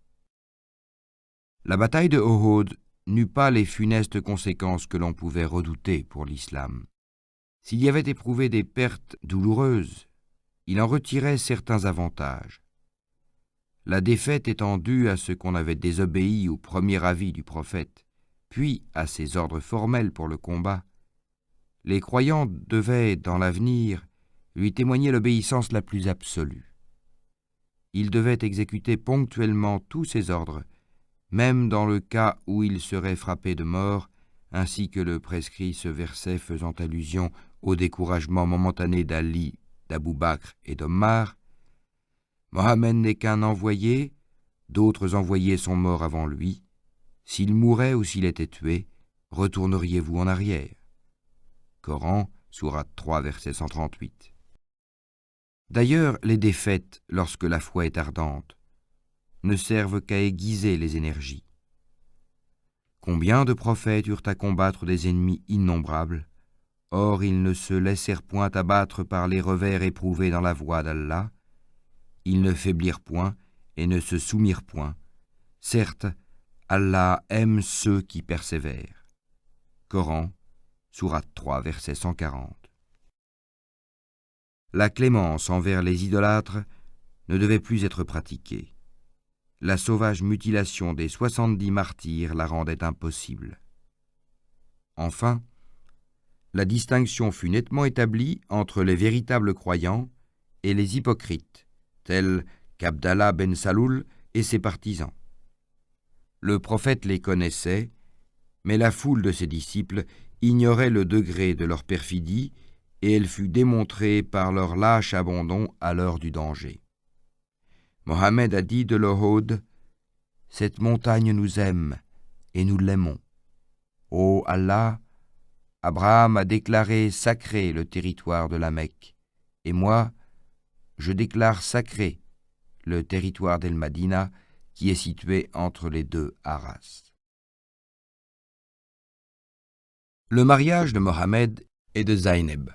La bataille de Uhud n'eut pas les funestes conséquences que l'on pouvait redouter pour l'islam. S'il y avait éprouvé des pertes douloureuses, il en retirait certains avantages. La défaite étant due à ce qu'on avait désobéi au premier avis du prophète, puis à ses ordres formels pour le combat, les croyants devaient, dans l'avenir, lui témoigner l'obéissance la plus absolue. Ils devaient exécuter ponctuellement tous ses ordres, même dans le cas où il serait frappé de mort, ainsi que le prescrit ce verset faisant allusion au découragement momentané d'Ali, d'Abou Bakr et d'Ommar. Mohammed n'est qu'un envoyé, d'autres envoyés sont morts avant lui. S'il mourait ou s'il était tué, retourneriez-vous en arrière? Coran, sourate 3, verset 138. D'ailleurs, les défaites, lorsque la foi est ardente, ne servent qu'à aiguiser les énergies. Combien de prophètes eurent à combattre des ennemis innombrables, or ils ne se laissèrent point abattre par les revers éprouvés dans la voie d'Allah, ils ne faiblirent point et ne se soumirent point. Certes, Allah aime ceux qui persévèrent. Coran, sourate 3, verset 140. La clémence envers les idolâtres ne devait plus être pratiquée. La sauvage mutilation des 70 martyrs la rendait impossible. Enfin, la distinction fut nettement établie entre les véritables croyants et les hypocrites, tels qu'Abdallah ben Saloul et ses partisans. Le prophète les connaissait, mais la foule de ses disciples ignorait le degré de leur perfidie et elle fut démontrée par leur lâche abandon à l'heure du danger. Mohammed a dit de l'Uhud, « Cette montagne nous aime et nous l'aimons. Ô Allah, Abraham a déclaré sacré le territoire de la Mecque, et moi, je déclare sacré le territoire d'El-Madina qui est situé entre les deux Arras. » Le mariage de Mohammed et de Zayneb.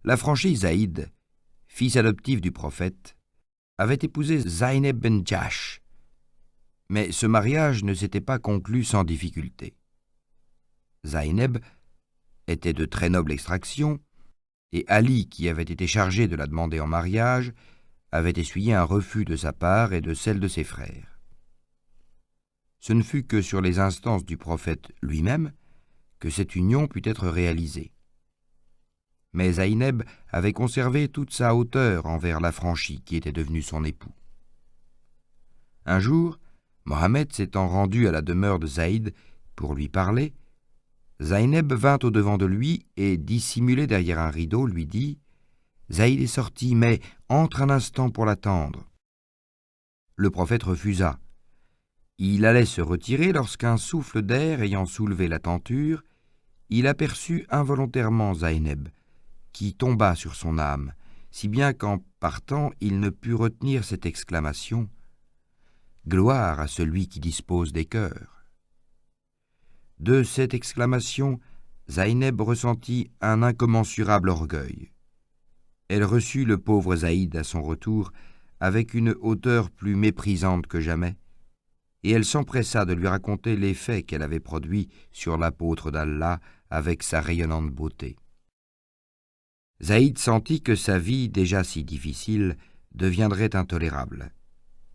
L'affranchi Zaïd, fils adoptif du prophète, avait épousé Zayneb ben Jahsh, mais ce mariage ne s'était pas conclu sans difficulté. Zayneb était de très noble extraction, et Ali, qui avait été chargé de la demander en mariage, avait essuyé un refus de sa part et de celle de ses frères. Ce ne fut que sur les instances du prophète lui-même que cette union put être réalisée. Mais Zayneb avait conservé toute sa hauteur envers l'affranchi qui était devenu son époux. Un jour, Mohammed s'étant rendu à la demeure de Zaïd pour lui parler, Zayneb vint au-devant de lui et, dissimulé derrière un rideau, lui dit « Zaïd est sorti, mais entre un instant pour l'attendre. » Le prophète refusa. Il allait se retirer lorsqu'un souffle d'air ayant soulevé la tenture, il aperçut involontairement Zayneb, qui tomba sur son âme, si bien qu'en partant, il ne put retenir cette exclamation « Gloire à celui qui dispose des cœurs !» De cette exclamation, Zayneb ressentit un incommensurable orgueil. Elle reçut le pauvre Zaïd à son retour avec une hauteur plus méprisante que jamais, et elle s'empressa de lui raconter l'effet qu'elle avait produit sur l'apôtre d'Allah avec sa rayonnante beauté. Zaïd sentit que sa vie, déjà si difficile, deviendrait intolérable.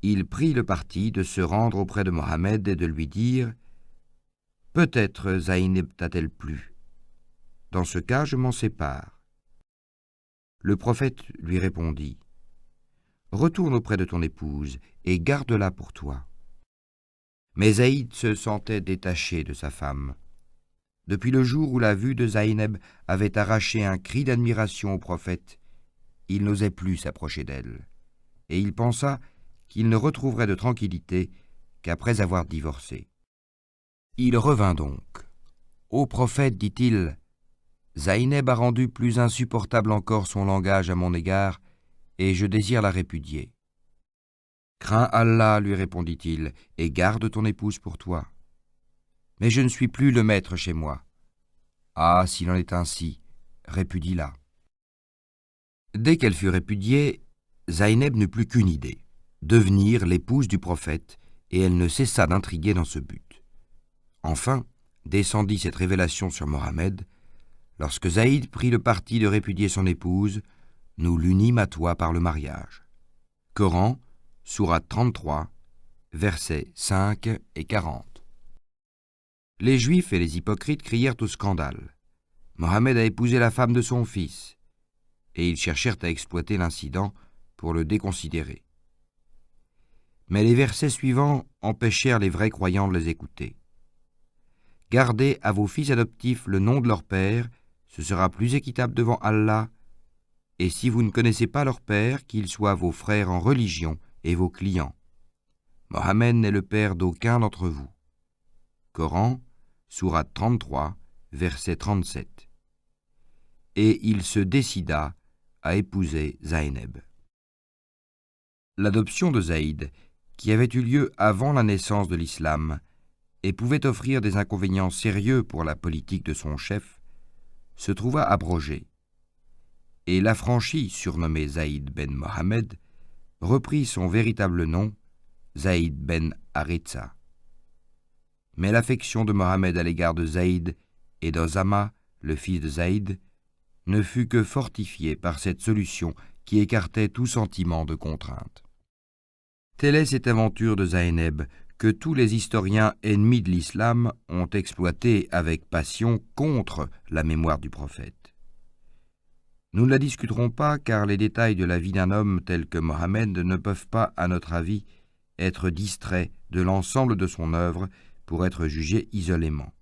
Il prit le parti de se rendre auprès de Mohammed et de lui dire « Peut-être Zayneb t'a-t-elle plu. Dans ce cas, je m'en sépare. » Le prophète lui répondit, « Retourne auprès de ton épouse et garde-la pour toi. » Mais Zaïd se sentait détaché de sa femme. Depuis le jour où la vue de Zaynab avait arraché un cri d'admiration au prophète, il n'osait plus s'approcher d'elle, et il pensa qu'il ne retrouverait de tranquillité qu'après avoir divorcé. Il revint donc. Ô prophète, dit-il, Zaynab a rendu plus insupportable encore son langage à mon égard, et je désire la répudier. Crains Allah, lui répondit-il, et garde ton épouse pour toi. Mais je ne suis plus le maître chez moi. Ah, s'il en est ainsi, répudie-la. Dès qu'elle fut répudiée, Zaynab n'eut plus qu'une idée, devenir l'épouse du prophète, et elle ne cessa d'intriguer dans ce but. Enfin, descendit cette révélation sur Mohammed. Lorsque Zaïd prit le parti de répudier son épouse, nous l'unîmes à toi par le mariage. Coran, sourate 33, versets 5 et 40. Les Juifs et les hypocrites crièrent au scandale. Mohammed a épousé la femme de son fils, et ils cherchèrent à exploiter l'incident pour le déconsidérer. Mais les versets suivants empêchèrent les vrais croyants de les écouter. Gardez à vos fils adoptifs le nom de leur père, ce sera plus équitable devant Allah, et si vous ne connaissez pas leur père, qu'ils soient vos frères en religion et vos clients. Mohammed n'est le père d'aucun d'entre vous. Coran, sourate 33, verset 37. Et il se décida à épouser Zaynab. L'adoption de Zaïd, qui avait eu lieu avant la naissance de l'islam, et pouvait offrir des inconvénients sérieux pour la politique de son chef, se trouva abrogée. Et l'affranchi, surnommé Zaïd ben Mohammed, reprit son véritable nom, Zaïd ben Haritha. Mais l'affection de Mohammed à l'égard de Zaïd et d'Osama, le fils de Zaïd, ne fut que fortifiée par cette solution qui écartait tout sentiment de contrainte. Telle est cette aventure de Zaynab que tous les historiens ennemis de l'islam ont exploitée avec passion contre la mémoire du prophète. Nous ne la discuterons pas car les détails de la vie d'un homme tel que Mohammed ne peuvent pas, à notre avis, être distraits de l'ensemble de son œuvre pour être jugés isolément.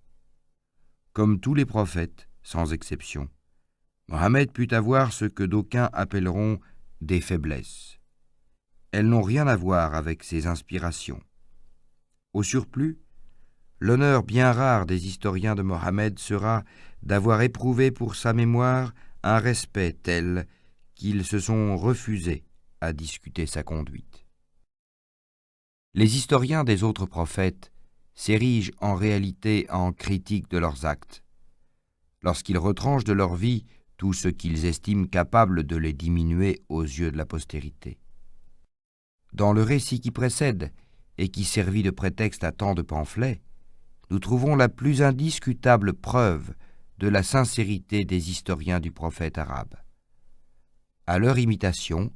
Comme tous les prophètes, sans exception, Mohammed put avoir ce que d'aucuns appelleront des faiblesses. Elles n'ont rien à voir avec ses inspirations. Au surplus, l'honneur bien rare des historiens de Mohammed sera d'avoir éprouvé pour sa mémoire un respect tel qu'ils se sont refusés à discuter sa conduite. Les historiens des autres prophètes s'érigent en réalité en critiques de leurs actes, lorsqu'ils retranchent de leur vie tout ce qu'ils estiment capable de les diminuer aux yeux de la postérité. Dans le récit qui précède, et qui servit de prétexte à tant de pamphlets, nous trouvons la plus indiscutable preuve de la sincérité des historiens du prophète arabe. À leur imitation,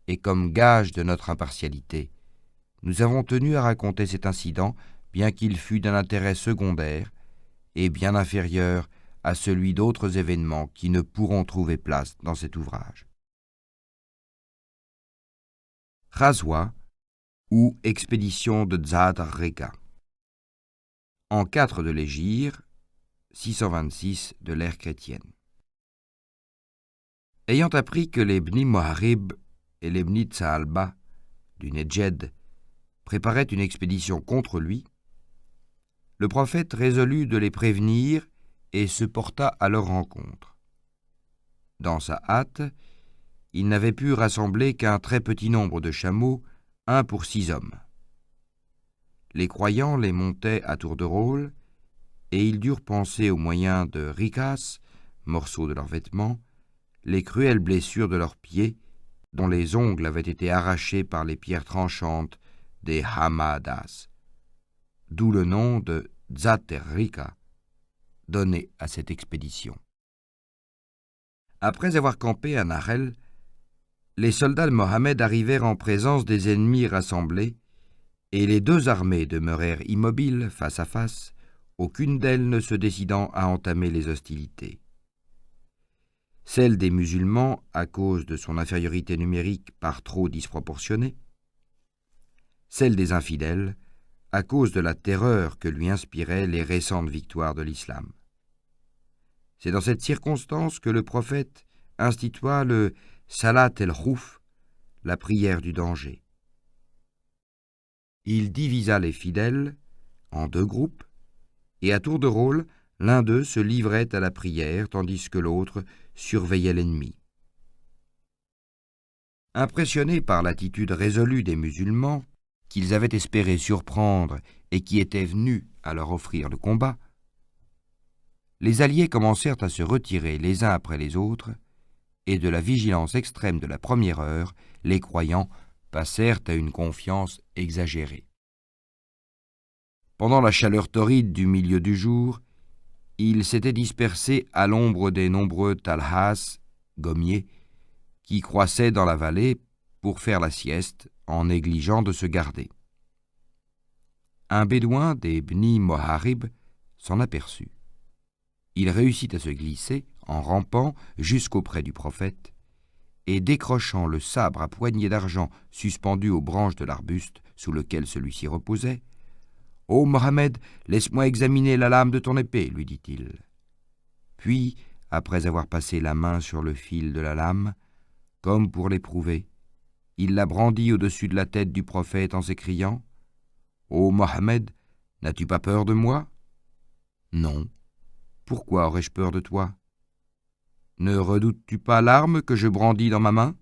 et comme gage de notre impartialité, nous avons tenu à raconter cet incident, bien qu'il fût d'un intérêt secondaire et bien inférieur à celui d'autres événements qui ne pourront trouver place dans cet ouvrage. Ghazwa ou expédition de Zad ar-Rega. En 4 de l'Hégire, 626 de l'ère chrétienne. Ayant appris que les Bni Moharib et les Bni Tsaalba du Nedjed préparaient une expédition contre lui, le prophète résolut de les prévenir et se porta à leur rencontre. Dans sa hâte, il n'avait pu rassembler qu'un très petit nombre de chameaux, 1 pour 6 hommes. Les croyants les montaient à tour de rôle, et ils durent penser au moyen de rikas, morceaux de leurs vêtements, les cruelles blessures de leurs pieds, dont les ongles avaient été arrachés par les pierres tranchantes des hamadas, d'où le nom de Zater-Rika, donné à cette expédition. Après avoir campé à Nahel, les soldats de Mohammed arrivèrent en présence des ennemis rassemblés, et les deux armées demeurèrent immobiles face à face, aucune d'elles ne se décidant à entamer les hostilités. celle des musulmans à cause de son infériorité numérique par trop disproportionnée, celle des infidèles à cause de la terreur que lui inspiraient les récentes victoires de l'islam. C'est dans cette circonstance que le prophète institua le Salat el-Khouf, la prière du danger. Il divisa les fidèles en 2 groupes, et à tour de rôle, l'un d'eux se livrait à la prière tandis que l'autre surveillait l'ennemi. Impressionnés par l'attitude résolue des musulmans, qu'ils avaient espéré surprendre et qui étaient venus à leur offrir le combat, les alliés commencèrent à se retirer les uns après les autres, et de la vigilance extrême de la première heure, les croyants passèrent à une confiance exagérée. Pendant la chaleur torride du milieu du jour, ils s'étaient dispersés à l'ombre des nombreux talhas, gommiers, qui croissaient dans la vallée pour faire la sieste en négligeant de se garder. Un bédouin des Bni Moharib s'en aperçut. Il réussit à se glisser, en rampant, jusqu'auprès du prophète, et décrochant le sabre à poignée d'argent suspendu aux branches de l'arbuste sous lequel celui-ci reposait, « Ô Mohammed, laisse-moi examiner la lame de ton épée, lui dit-il. » Puis, après avoir passé la main sur le fil de la lame, comme pour l'éprouver, il la brandit au-dessus de la tête du prophète en s'écriant « Ô Mohammed, n'as-tu pas peur de moi ?»« Non. Pourquoi aurais-je peur de toi ? Ne redoutes-tu pas l'arme que je brandis dans ma main ?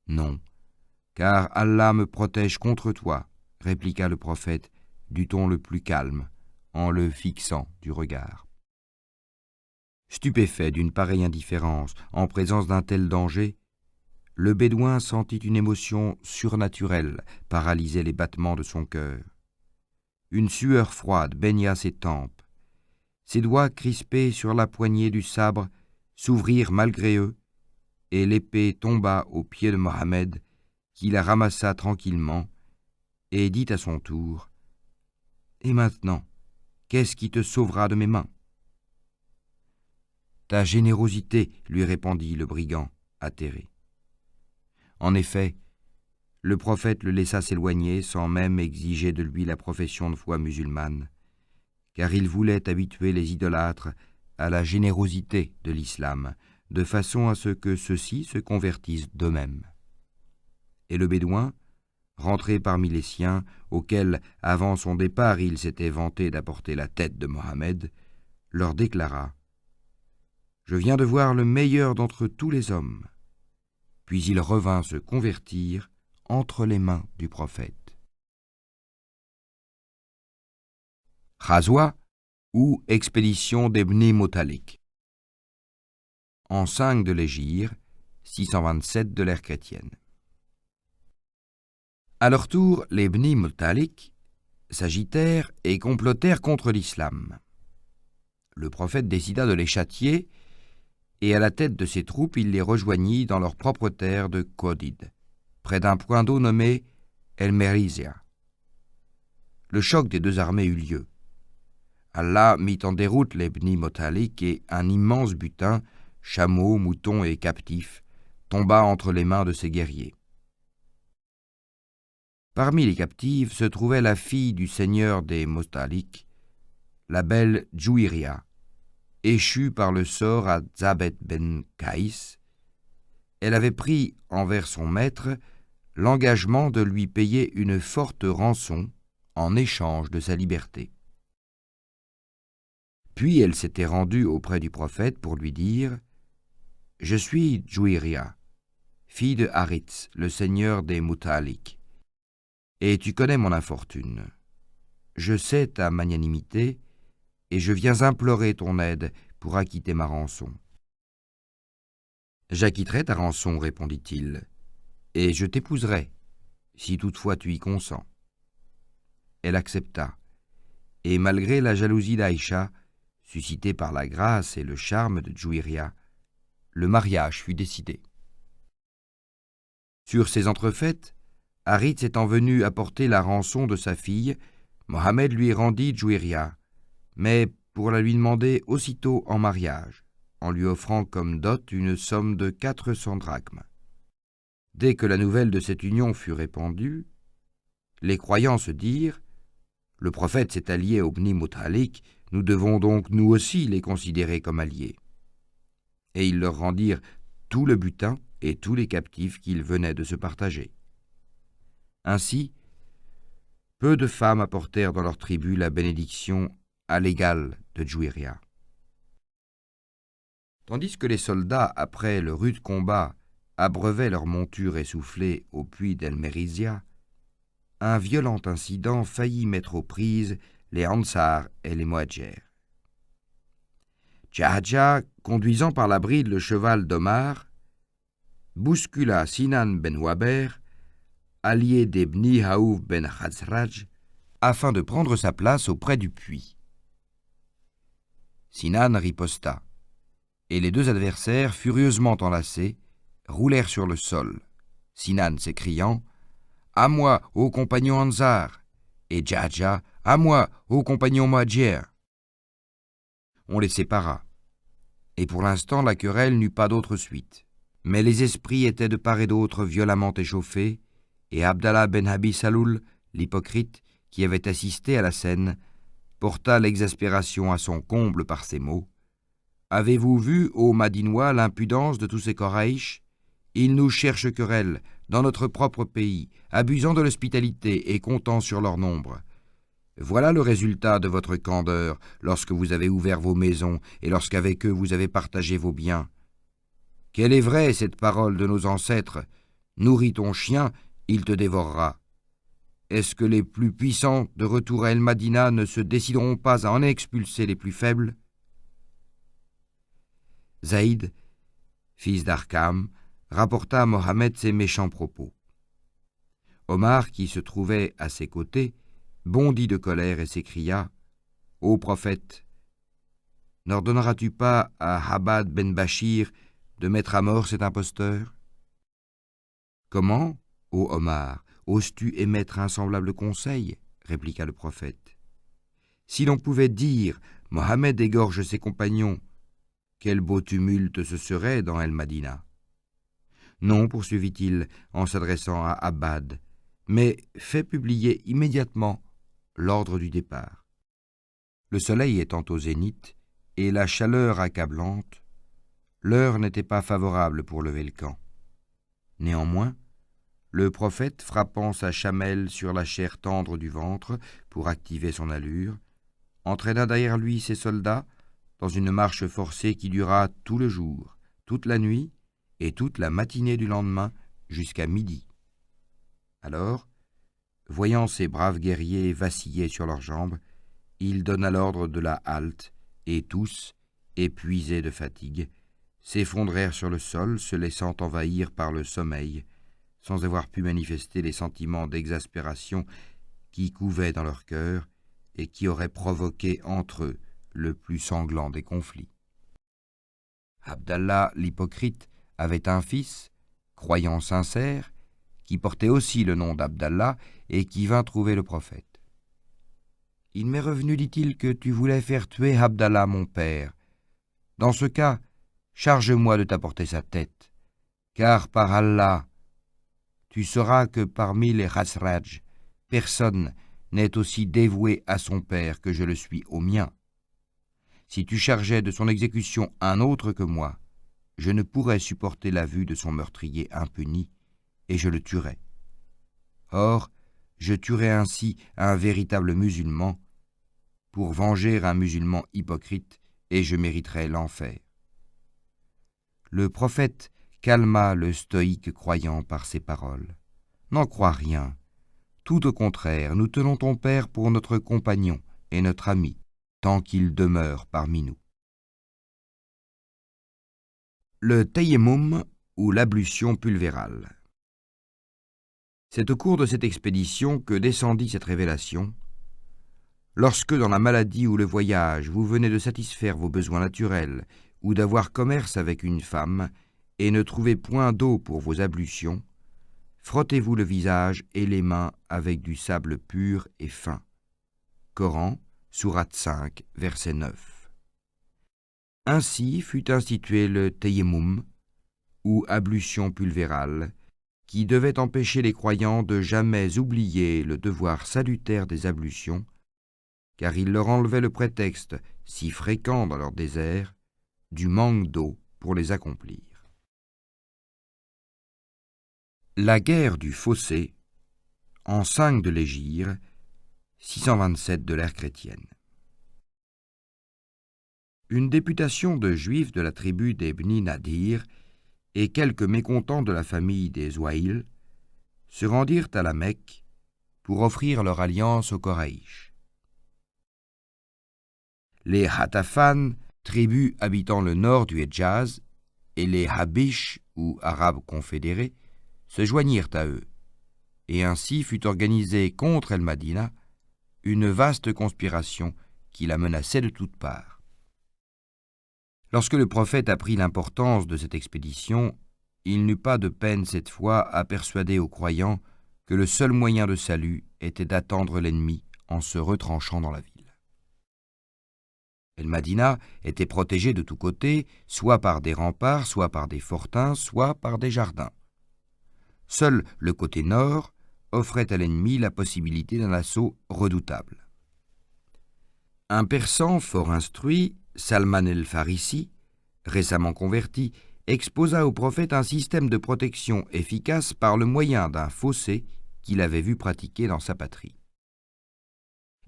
Non, car Allah me protège contre toi, répliqua le prophète du ton le plus calme, en le fixant du regard. Stupéfait d'une pareille indifférence en présence d'un tel danger, le bédouin sentit une émotion surnaturelle paralyser les battements de son cœur. Une sueur froide baigna ses tempes. Ses doigts crispés sur la poignée du sabre s'ouvrirent malgré eux, et l'épée tomba aux pieds de Mohammed, qui la ramassa tranquillement, et dit à son tour « Et maintenant, qu'est-ce qui te sauvera de mes mains ?»« Ta générosité, lui répondit le brigand, atterré. En effet, le prophète le laissa s'éloigner sans même exiger de lui la profession de foi musulmane, car il voulait habituer les idolâtres à la générosité de l'islam, de façon à ce que ceux-ci se convertissent d'eux-mêmes. Et le bédouin, rentré parmi les siens, auxquels, avant son départ, il s'était vanté d'apporter la tête de Mohammed, leur déclara « Je viens de voir le meilleur d'entre tous les hommes. » Puis il revint se convertir entre les mains du prophète. Ghazwa ou expédition des Bni Motalik. En 5 de l'Hégire, 627 de l'ère chrétienne. À leur tour, les Bni Motalik s'agitèrent et complotèrent contre l'islam. Le prophète décida de les châtier, et à la tête de ses troupes, il les rejoignit dans leur propre terre de Qodid, près d'un point d'eau nommé El Merizia. Le choc des 2 armées eut lieu. Allah mit en déroute les Bni Motalik et un immense butin, chameaux, moutons et captifs, tomba entre les mains de ses guerriers. Parmi les captives se trouvait la fille du seigneur des Motalik, la belle Jouiria, échue par le sort à Zabet ben Kaïs. Elle avait pris envers son maître l'engagement de lui payer une forte rançon en échange de sa liberté. Puis elle s'était rendue auprès du prophète pour lui dire « Je suis Jouiria, fille de Haritz, le seigneur des Mutalik, et tu connais mon infortune. Je sais ta magnanimité, et je viens implorer ton aide pour acquitter ma rançon. »« J'acquitterai ta rançon, répondit-il, et je t'épouserai, si toutefois tu y consens. » Elle accepta, et malgré la jalousie d'Aïcha, suscitée par la grâce et le charme de Jouiria, le mariage fut décidé. Sur ces entrefaites, Haritz étant venu apporter la rançon de sa fille, Mohammed lui rendit Jouiria, mais pour la lui demander aussitôt en mariage, en lui offrant comme dot une somme de 400 drachmes. Dès que la nouvelle de cette union fut répandue, les croyants se dirent « Le prophète s'est allié aux Bni Mutalik, nous devons donc nous aussi les considérer comme alliés. » Et ils leur rendirent tout le butin et tous les captifs qu'ils venaient de se partager. Ainsi, peu de femmes apportèrent dans leur tribu la bénédiction à l'égal de Juwayriya. Tandis que les soldats, après le rude combat, abreuvaient leurs montures essoufflées au puits d'El-Mérizia, un violent incident faillit mettre aux prises les Ansar et les Muhadjir. Jahadja, conduisant par la bride le cheval d'Omar, bouscula Sinan ben Waber, allié des Bni Aouf ben Khazraj, afin de prendre sa place auprès du puits. Sinan riposta, et les deux adversaires, furieusement enlacés, roulèrent sur le sol, Sinan s'écriant « À moi, ô compagnons Ansar !» et Jahadja « À moi, ô compagnons Muhadjir !» On les sépara, et pour l'instant la querelle n'eut pas d'autre suite. Mais les esprits étaient de part et d'autre violemment échauffés, et Abdallah ben Abi Saloul, l'hypocrite, qui avait assisté à la scène, porta l'exaspération à son comble par ces mots. « Avez-vous vu, ô Madinois, l'impudence de tous ces Quraïsh ? Ils nous cherchent querelle, dans notre propre pays, abusant de l'hospitalité et comptant sur leur nombre. Voilà le résultat de votre candeur lorsque vous avez ouvert vos maisons et lorsqu'avec eux vous avez partagé vos biens. Quelle est vraie cette parole de nos ancêtres ? Nourris ton chien, il te dévorera. Est-ce que les plus puissants de retour à El-Madina ne se décideront pas à en expulser les plus faibles ?» Zaïd, fils d'Arkam, rapporta à Mohammed ces méchants propos. Omar, qui se trouvait à ses côtés, bondit de colère et s'écria « Ô prophète, n'ordonneras-tu pas à Habad ben Bachir de mettre à mort cet imposteur ?» « Comment, ô Omar, oses-tu émettre un semblable conseil ?» répliqua le prophète. « Si l'on pouvait dire « Mohammed égorge ses compagnons », quel beau tumulte ce serait dans El-Madina. Non, poursuivit-il en s'adressant à Habad, mais fais publier immédiatement l'ordre du départ. Le soleil étant au zénith et la chaleur accablante, l'heure n'était pas favorable pour lever le camp. Néanmoins, le prophète, frappant sa chamelle sur la chair tendre du ventre pour activer son allure, entraîna derrière lui ses soldats dans une marche forcée qui dura tout le jour, toute la nuit et toute la matinée du lendemain jusqu'à midi. Alors, voyant ces braves guerriers vaciller sur leurs jambes, il donna l'ordre de la halte, et tous, épuisés de fatigue, s'effondrèrent sur le sol, se laissant envahir par le sommeil, sans avoir pu manifester les sentiments d'exaspération qui couvaient dans leur cœur et qui auraient provoqué entre eux le plus sanglant des conflits. Abdallah l'hypocrite avait un fils, croyant sincère, qui portait aussi le nom d'Abdallah et qui vint trouver le prophète. « Il m'est revenu, dit-il, que tu voulais faire tuer Abdallah mon père. Dans ce cas, charge-moi de t'apporter sa tête, car par Allah, tu sauras que parmi les Khazraj, personne n'est aussi dévoué à son père que je le suis au mien. Si tu chargeais de son exécution un autre que moi, je ne pourrais supporter la vue de son meurtrier impuni, et je le tuerais. Or, je tuerais ainsi un véritable musulman, pour venger un musulman hypocrite, et je mériterais l'enfer. » Le prophète calma le stoïque croyant par ces paroles. « N'en crois rien. Tout au contraire, nous tenons ton père pour notre compagnon et notre ami, tant qu'il demeure parmi nous. » Le tayammum ou l'ablution pulvérale. C'est au cours de cette expédition que descendit cette révélation. Lorsque dans la maladie ou le voyage vous venez de satisfaire vos besoins naturels ou d'avoir commerce avec une femme et ne trouvez point d'eau pour vos ablutions, frottez-vous le visage et les mains avec du sable pur et fin. Coran, sourate 5, verset 9. Ainsi fut institué le tayammum, ou ablution pulvérale, qui devait empêcher les croyants de jamais oublier le devoir salutaire des ablutions, car il leur enlevait le prétexte, si fréquent dans leur désert, du manque d'eau pour les accomplir. La guerre du Fossé, en 5 de l'Hégire, 627 de l'ère chrétienne. Une députation de Juifs de la tribu des Bni Nadir et quelques mécontents de la famille des Zouaïl se rendirent à la Mecque pour offrir leur alliance aux Koraïch. Les Hatafan, tribu habitant le nord du Hedjaz, et les Habish, ou Arabes confédérés, se joignirent à eux, et ainsi fut organisée contre El-Madina une vaste conspiration qui la menaçait de toutes parts. Lorsque le prophète apprit l'importance de cette expédition, il n'eut pas de peine cette fois à persuader aux croyants que le seul moyen de salut était d'attendre l'ennemi en se retranchant dans la ville. El-Madina était protégée de tous côtés, soit par des remparts, soit par des fortins, soit par des jardins. Seul le côté nord offrait à l'ennemi la possibilité d'un assaut redoutable. Un Persan fort instruit, Salman el-Farisi, récemment converti, exposa au prophète un système de protection efficace par le moyen d'un fossé qu'il avait vu pratiquer dans sa patrie.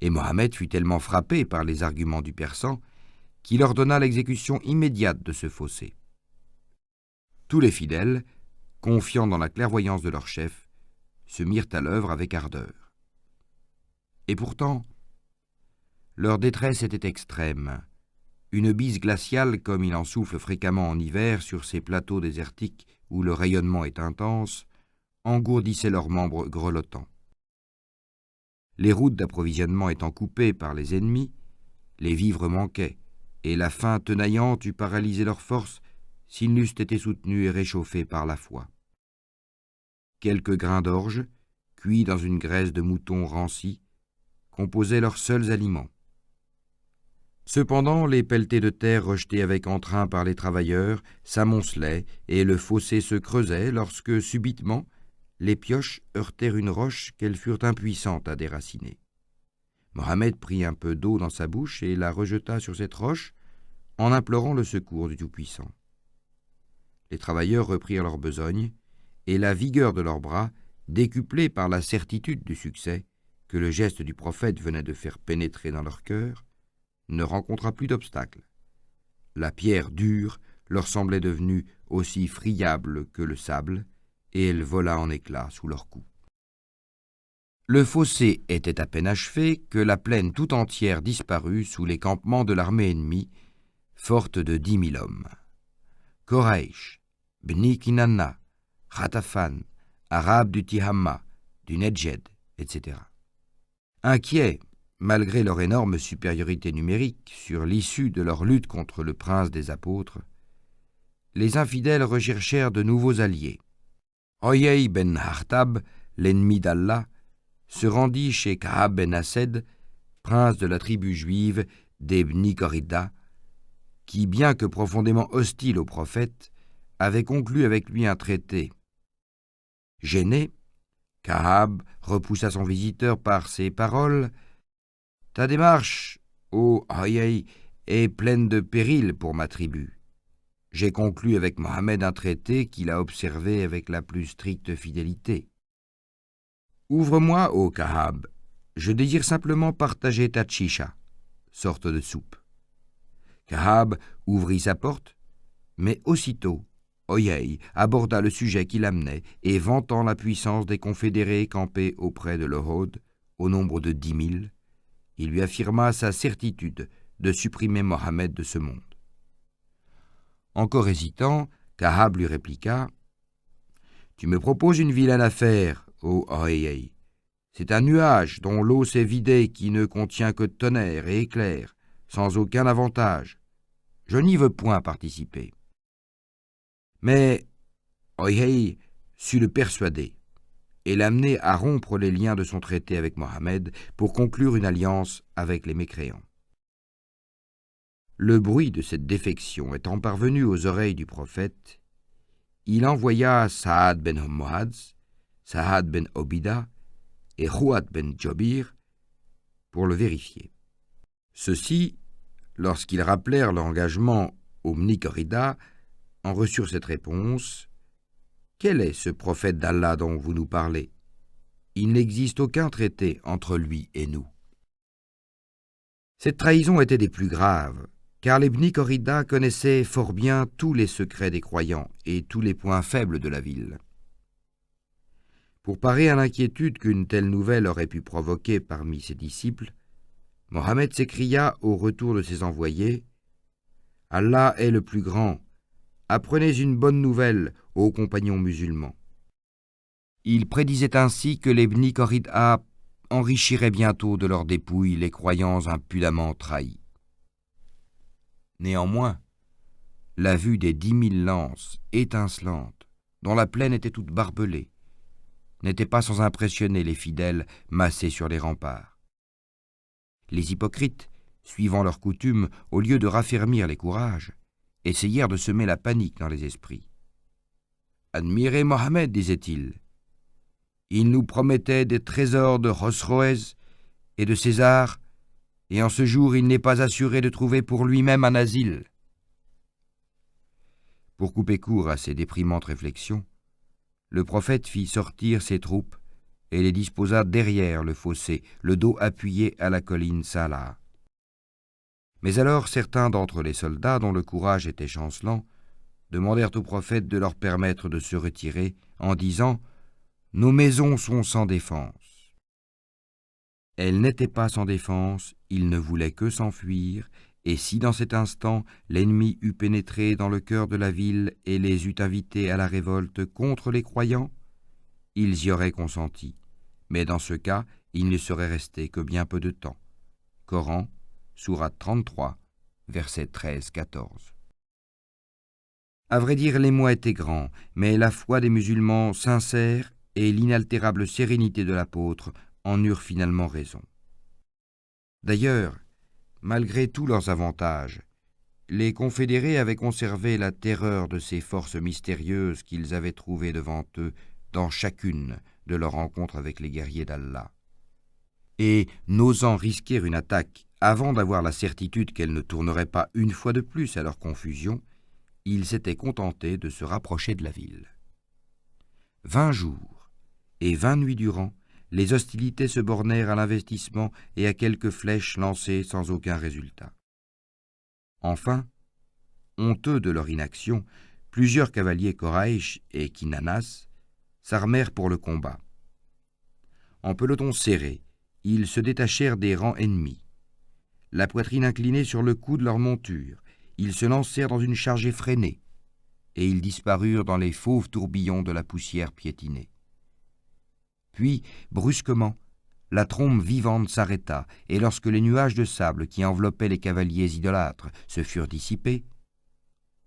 Et Mohammed fut tellement frappé par les arguments du Persan qu'il ordonna l'exécution immédiate de ce fossé. Tous les fidèles, confiants dans la clairvoyance de leur chef, se mirent à l'œuvre avec ardeur. Et pourtant, leur détresse était extrême. Une bise glaciale, comme il en souffle fréquemment en hiver sur ces plateaux désertiques où le rayonnement est intense, engourdissait leurs membres grelottants. Les routes d'approvisionnement étant coupées par les ennemis, les vivres manquaient, et la faim tenaillante eût paralysé leurs forces s'ils n'eussent été soutenus et réchauffés par la foi. Quelques grains d'orge, cuits dans une graisse de mouton rancie, composaient leurs seuls aliments. Cependant, les pelletés de terre rejetées avec entrain par les travailleurs s'amoncelaient et le fossé se creusait lorsque, subitement, les pioches heurtèrent une roche qu'elles furent impuissantes à déraciner. Mohammed prit un peu d'eau dans sa bouche et la rejeta sur cette roche en implorant le secours du Tout-Puissant. Les travailleurs reprirent leur besogne et la vigueur de leurs bras, décuplée par la certitude du succès que le geste du prophète venait de faire pénétrer dans leur cœur, ne rencontra plus d'obstacle. La pierre dure leur semblait devenue aussi friable que le sable, et elle vola en éclats sous leurs coups. Le fossé était à peine achevé que la plaine tout entière disparut sous les campements de l'armée ennemie, forte de 10 000 hommes. Koraïch, Bni Kinana, Khatafan, Arabes du Tihamma, du Nedjed, etc. Inquiets, malgré leur énorme supériorité numérique sur l'issue de leur lutte contre le prince des apôtres, les infidèles recherchèrent de nouveaux alliés. Oyey ben Hartab, l'ennemi d'Allah, se rendit chez Ka'ab ben Ased, prince de la tribu juive des Bni Korida, qui, bien que profondément hostile au prophète, avait conclu avec lui un traité. Gêné, Ka'ab repoussa son visiteur par ces paroles: « Ta démarche, ô Oyey, est pleine de périls pour ma tribu. J'ai conclu avec Mohammed un traité qu'il a observé avec la plus stricte fidélité. Ouvre-moi, ô Ka'ab, je désire simplement partager ta tchisha, sorte de soupe. » Ka'ab ouvrit sa porte, mais aussitôt, Oyey aborda le sujet qui l'amenait et, vantant la puissance des confédérés campés auprès de l'Ohod, au nombre de 10 000, il lui affirma sa certitude de supprimer Mohammed de ce monde. Encore hésitant, Ka'ab lui répliqua: « Tu me proposes une vilaine affaire, ô Oyey. C'est un nuage dont l'eau s'est vidée qui ne contient que tonnerre et éclairs, sans aucun avantage. Je n'y veux point participer. » Mais Oyey sut le persuader et l'amener à rompre les liens de son traité avec Mohammed pour conclure une alliance avec les mécréants. Le bruit de cette défection étant parvenu aux oreilles du prophète, il envoya Saad ben Mu'adh, Saad ben Obida et Rouad ben Jobir pour le vérifier. Ceux-ci, lorsqu'ils rappelèrent leur engagement au Bni Corrida, en reçurent cette réponse: « Quel est ce prophète d'Allah dont vous nous parlez? Il n'existe aucun traité entre lui et nous. » Cette trahison était des plus graves, car les Bni Corrida connaissaient fort bien tous les secrets des croyants et tous les points faibles de la ville. Pour parer à l'inquiétude qu'une telle nouvelle aurait pu provoquer parmi ses disciples, Mohammed s'écria au retour de ses envoyés: « Allah est le plus grand, apprenez une bonne nouvelle aux compagnons musulmans. » Il prédisait ainsi que les Bni Corrida enrichiraient bientôt de leurs dépouilles les croyants impudemment trahis. Néanmoins, la vue des 10 000 lances étincelantes, dont la plaine était toute barbelée, n'était pas sans impressionner les fidèles massés sur les remparts. Les hypocrites, suivant leur coutume, au lieu de raffermir les courages, essayèrent de semer la panique dans les esprits. « Admirez Mohammed, disait-il. Il nous promettait des trésors de Chosroès et de César, et en ce jour il n'est pas assuré de trouver pour lui-même un asile. » Pour couper court à ces déprimantes réflexions, le prophète fit sortir ses troupes et les disposa derrière le fossé, le dos appuyé à la colline Salah. Mais alors certains d'entre les soldats, dont le courage était chancelant, demandèrent au prophète de leur permettre de se retirer, en disant: « Nos maisons sont sans défense. » Elles n'étaient pas sans défense, ils ne voulaient que s'enfuir, et si dans cet instant l'ennemi eût pénétré dans le cœur de la ville et les eût invités à la révolte contre les croyants, ils y auraient consenti, mais dans ce cas, il ne serait resté que bien peu de temps. Coran, sourate 33, versets 13-14. À vrai dire, l'émoi était grand, mais la foi des musulmans sincère et l'inaltérable sérénité de l'apôtre en eurent finalement raison. D'ailleurs, malgré tous leurs avantages, les confédérés avaient conservé la terreur de ces forces mystérieuses qu'ils avaient trouvées devant eux dans chacune de leurs rencontres avec les guerriers d'Allah. Et, n'osant risquer une attaque avant d'avoir la certitude qu'elle ne tournerait pas une fois de plus à leur confusion, ils s'étaient contentés de se rapprocher de la ville. 20 jours et 20 nuits durant, les hostilités se bornèrent à l'investissement et à quelques flèches lancées sans aucun résultat. Enfin, honteux de leur inaction, plusieurs cavaliers Koraïch et Kinanas s'armèrent pour le combat. En peloton serré, ils se détachèrent des rangs ennemis. La poitrine inclinée sur le cou de leur monture, ils se lancèrent dans une charge effrénée, et ils disparurent dans les fauves tourbillons de la poussière piétinée. Puis, brusquement, la trombe vivante s'arrêta, et lorsque les nuages de sable qui enveloppaient les cavaliers idolâtres se furent dissipés,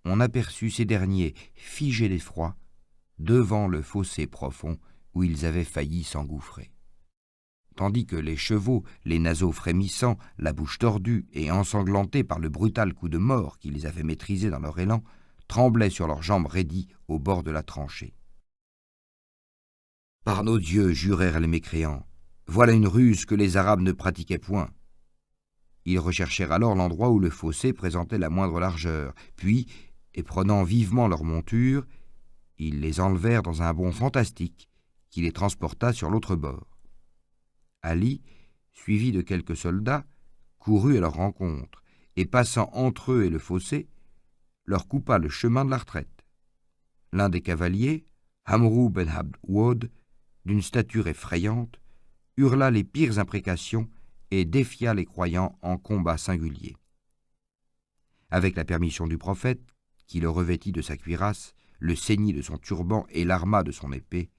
on aperçut ces derniers, figés d'effroi, devant le fossé profond où ils avaient failli s'engouffrer. Tandis que les chevaux, les naseaux frémissants, la bouche tordue et ensanglantés par le brutal coup de mort qui les avait maîtrisés dans leur élan, tremblaient sur leurs jambes raidies au bord de la tranchée. « Par nos dieux, jurèrent les mécréants, voilà une ruse que les Arabes ne pratiquaient point. » Ils recherchèrent alors l'endroit où le fossé présentait la moindre largeur, puis, et prenant vivement leurs montures, ils les enlevèrent dans un bond fantastique qui les transporta sur l'autre bord. Ali, suivi de quelques soldats, courut à leur rencontre et, passant entre eux et le fossé, leur coupa le chemin de la retraite. L'un des cavaliers, Amrou ben Abd Wod, d'une stature effrayante, hurla les pires imprécations et défia les croyants en combat singulier. Avec la permission du prophète, qui le revêtit de sa cuirasse, le ceignit de son turban et l'arma de son épée,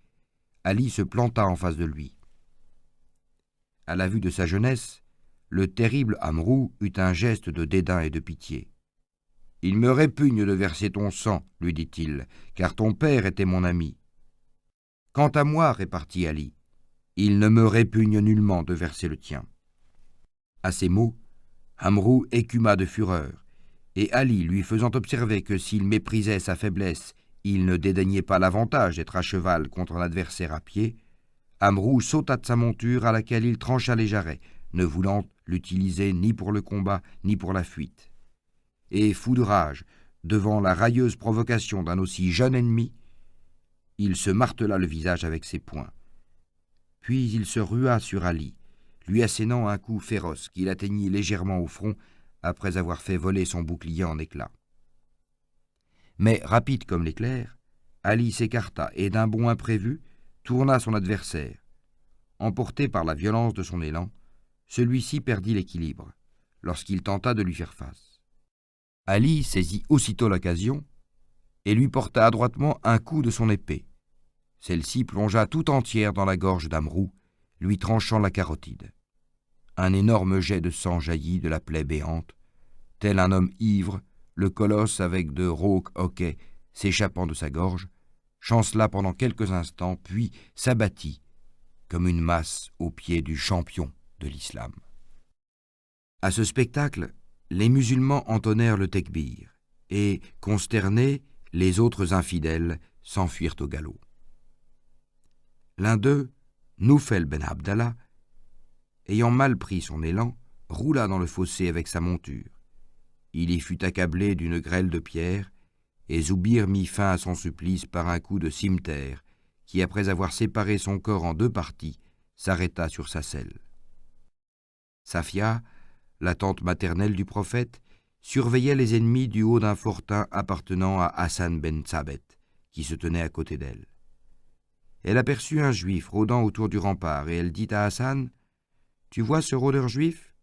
Ali se planta en face de lui. À la vue de sa jeunesse, le terrible Amrou eut un geste de dédain et de pitié. « Il me répugne de verser ton sang, lui dit-il, car ton père était mon ami. »« Quant à moi, répartit Ali, il ne me répugne nullement de verser le tien. » À ces mots, Amrou écuma de fureur, Et Ali, lui faisant observer que s'il méprisait sa faiblesse, il ne dédaignait pas l'avantage d'être à cheval contre un adversaire à pied, Amrou sauta de sa monture à laquelle il trancha les jarrets, ne voulant l'utiliser ni pour le combat ni pour la fuite. Et fou de rage, devant la railleuse provocation d'un aussi jeune ennemi, il se martela le visage avec ses poings. Puis il se rua sur Ali, lui assénant un coup féroce qui l'atteignit légèrement au front après avoir fait voler son bouclier en éclats. Mais rapide comme l'éclair, Ali s'écarta et d'un bond imprévu tourna son adversaire. Emporté par la violence de son élan, celui-ci perdit l'équilibre lorsqu'il tenta de lui faire face. Ali saisit aussitôt l'occasion et lui porta adroitement un coup de son épée. Celle-ci plongea tout entière dans la gorge d'Amrou, lui tranchant la carotide. Un énorme jet de sang jaillit de la plaie béante. Tel un homme ivre, le colosse avec de rauques hoquets s'échappant de sa gorge, chancela pendant quelques instants, puis s'abattit comme une masse aux pieds du champion de l'islam. À ce spectacle, les musulmans entonnèrent le tekbir, et, consternés, les autres infidèles s'enfuirent au galop. L'un d'eux, Noufel ben Abdallah, ayant mal pris son élan, roula dans le fossé avec sa monture. Il y fut accablé d'une grêle de pierres, et Zoubir mit fin à son supplice par un coup de cimeterre, qui, après avoir séparé son corps en deux parties, s'arrêta sur sa selle. Safia, la tante maternelle du prophète, surveillait les ennemis du haut d'un fortin appartenant à Hassan ben Thabet, qui se tenait à côté d'elle. Elle aperçut un juif rôdant autour du rempart, et elle dit à Hassan, « Tu vois ce rôdeur juif ?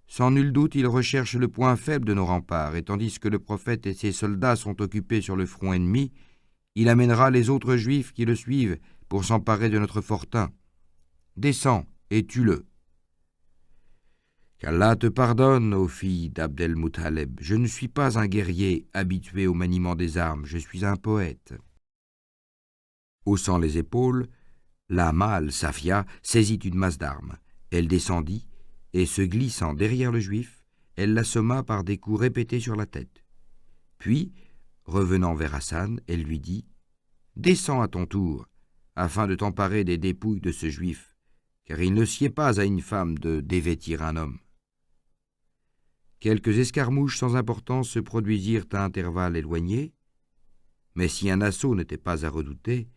Sans nul doute, il recherche le point faible de nos remparts, et tandis que le prophète et ses soldats sont occupés sur le front ennemi, il amènera les autres juifs qui le suivent pour s'emparer de notre fortin. Descends et tue-le. » Qu'Allah te pardonne, ô fille d'Abd-el-Muttaleb, je ne suis pas un guerrier habitué au maniement des armes, je suis un poète. Haussant les épaules, la mâle Safia saisit une masse d'armes. Elle descendit, et se glissant derrière le juif, elle l'assomma par des coups répétés sur la tête. Puis, revenant vers Hassan, elle lui dit « Descends à ton tour, afin de t'emparer des dépouilles de ce juif, car il ne sied pas à une femme de dévêtir un homme. » Quelques escarmouches sans importance se produisirent à intervalles éloignés, mais si un assaut n'était pas à redouter,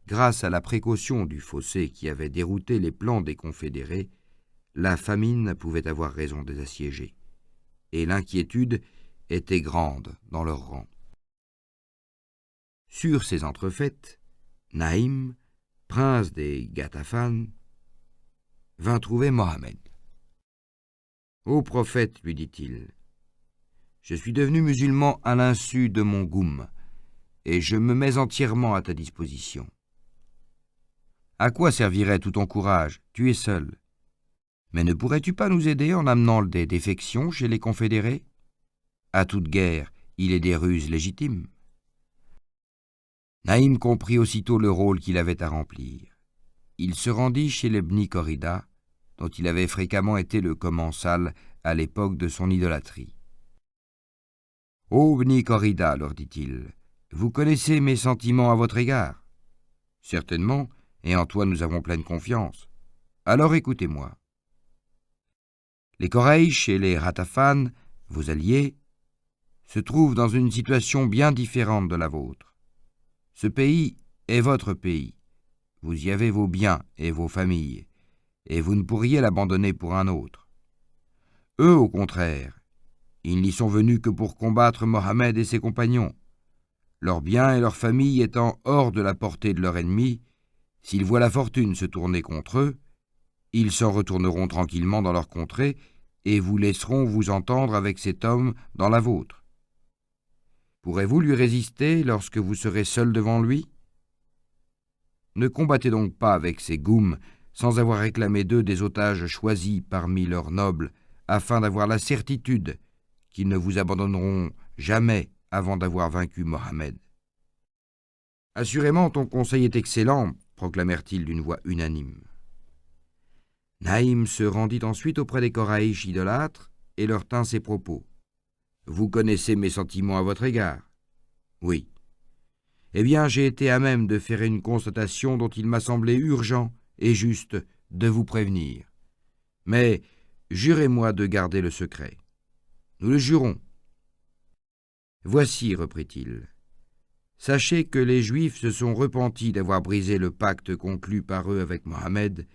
grâce à la précaution du fossé qui avait dérouté les plans des confédérés, la famine pouvait avoir raison des assiégés, et l'inquiétude était grande dans leurs rangs. Sur ces entrefaites, Naïm, prince des Ghatafan, vint trouver Mohammed. « Ô prophète, lui dit-il, je suis devenu musulman à l'insu de mon goum, et je me mets entièrement à ta disposition. À quoi servirait tout ton courage? Tu es seul. Mais ne pourrais-tu pas nous aider en amenant des défections chez les confédérés? À toute guerre, il est des ruses légitimes. » Naïm comprit aussitôt le rôle qu'il avait à remplir. Il se rendit chez les Bni Corrida, dont il avait fréquemment été le commensal à l'époque de son idolâtrie. « Ô Bni Corrida, leur dit-il, vous connaissez mes sentiments à votre égard. Certainement, et en toi nous avons pleine confiance. Alors écoutez-moi. Les Koraïch et les Ratafan, vos alliés, se trouvent dans une situation bien différente de la vôtre. Ce pays est votre pays. Vous y avez vos biens et vos familles, et vous ne pourriez l'abandonner pour un autre. Eux, au contraire, ils n'y sont venus que pour combattre Mohammed et ses compagnons. Leurs biens et leurs familles étant hors de la portée de leur ennemi, s'ils voient la fortune se tourner contre eux, ils s'en retourneront tranquillement dans leur contrée et vous laisseront vous entendre avec cet homme dans la vôtre. Pourrez-vous lui résister lorsque vous serez seul devant lui? Ne combattez donc pas avec ces goums sans avoir réclamé d'eux des otages choisis parmi leurs nobles, afin d'avoir la certitude qu'ils ne vous abandonneront jamais avant d'avoir vaincu Mohammed. Assurément, ton conseil est excellent, proclamèrent-ils d'une voix unanime. Naïm se rendit ensuite auprès des Koraïch idolâtres et leur tint ses propos. Vous connaissez mes sentiments à votre égard. Oui. Eh bien, j'ai été à même de faire une constatation dont il m'a semblé urgent et juste de vous prévenir. Mais jurez-moi de garder le secret. Nous le jurons. Voici, reprit-il. Sachez que les Juifs se sont repentis d'avoir brisé le pacte conclu par eux avec Mohammed.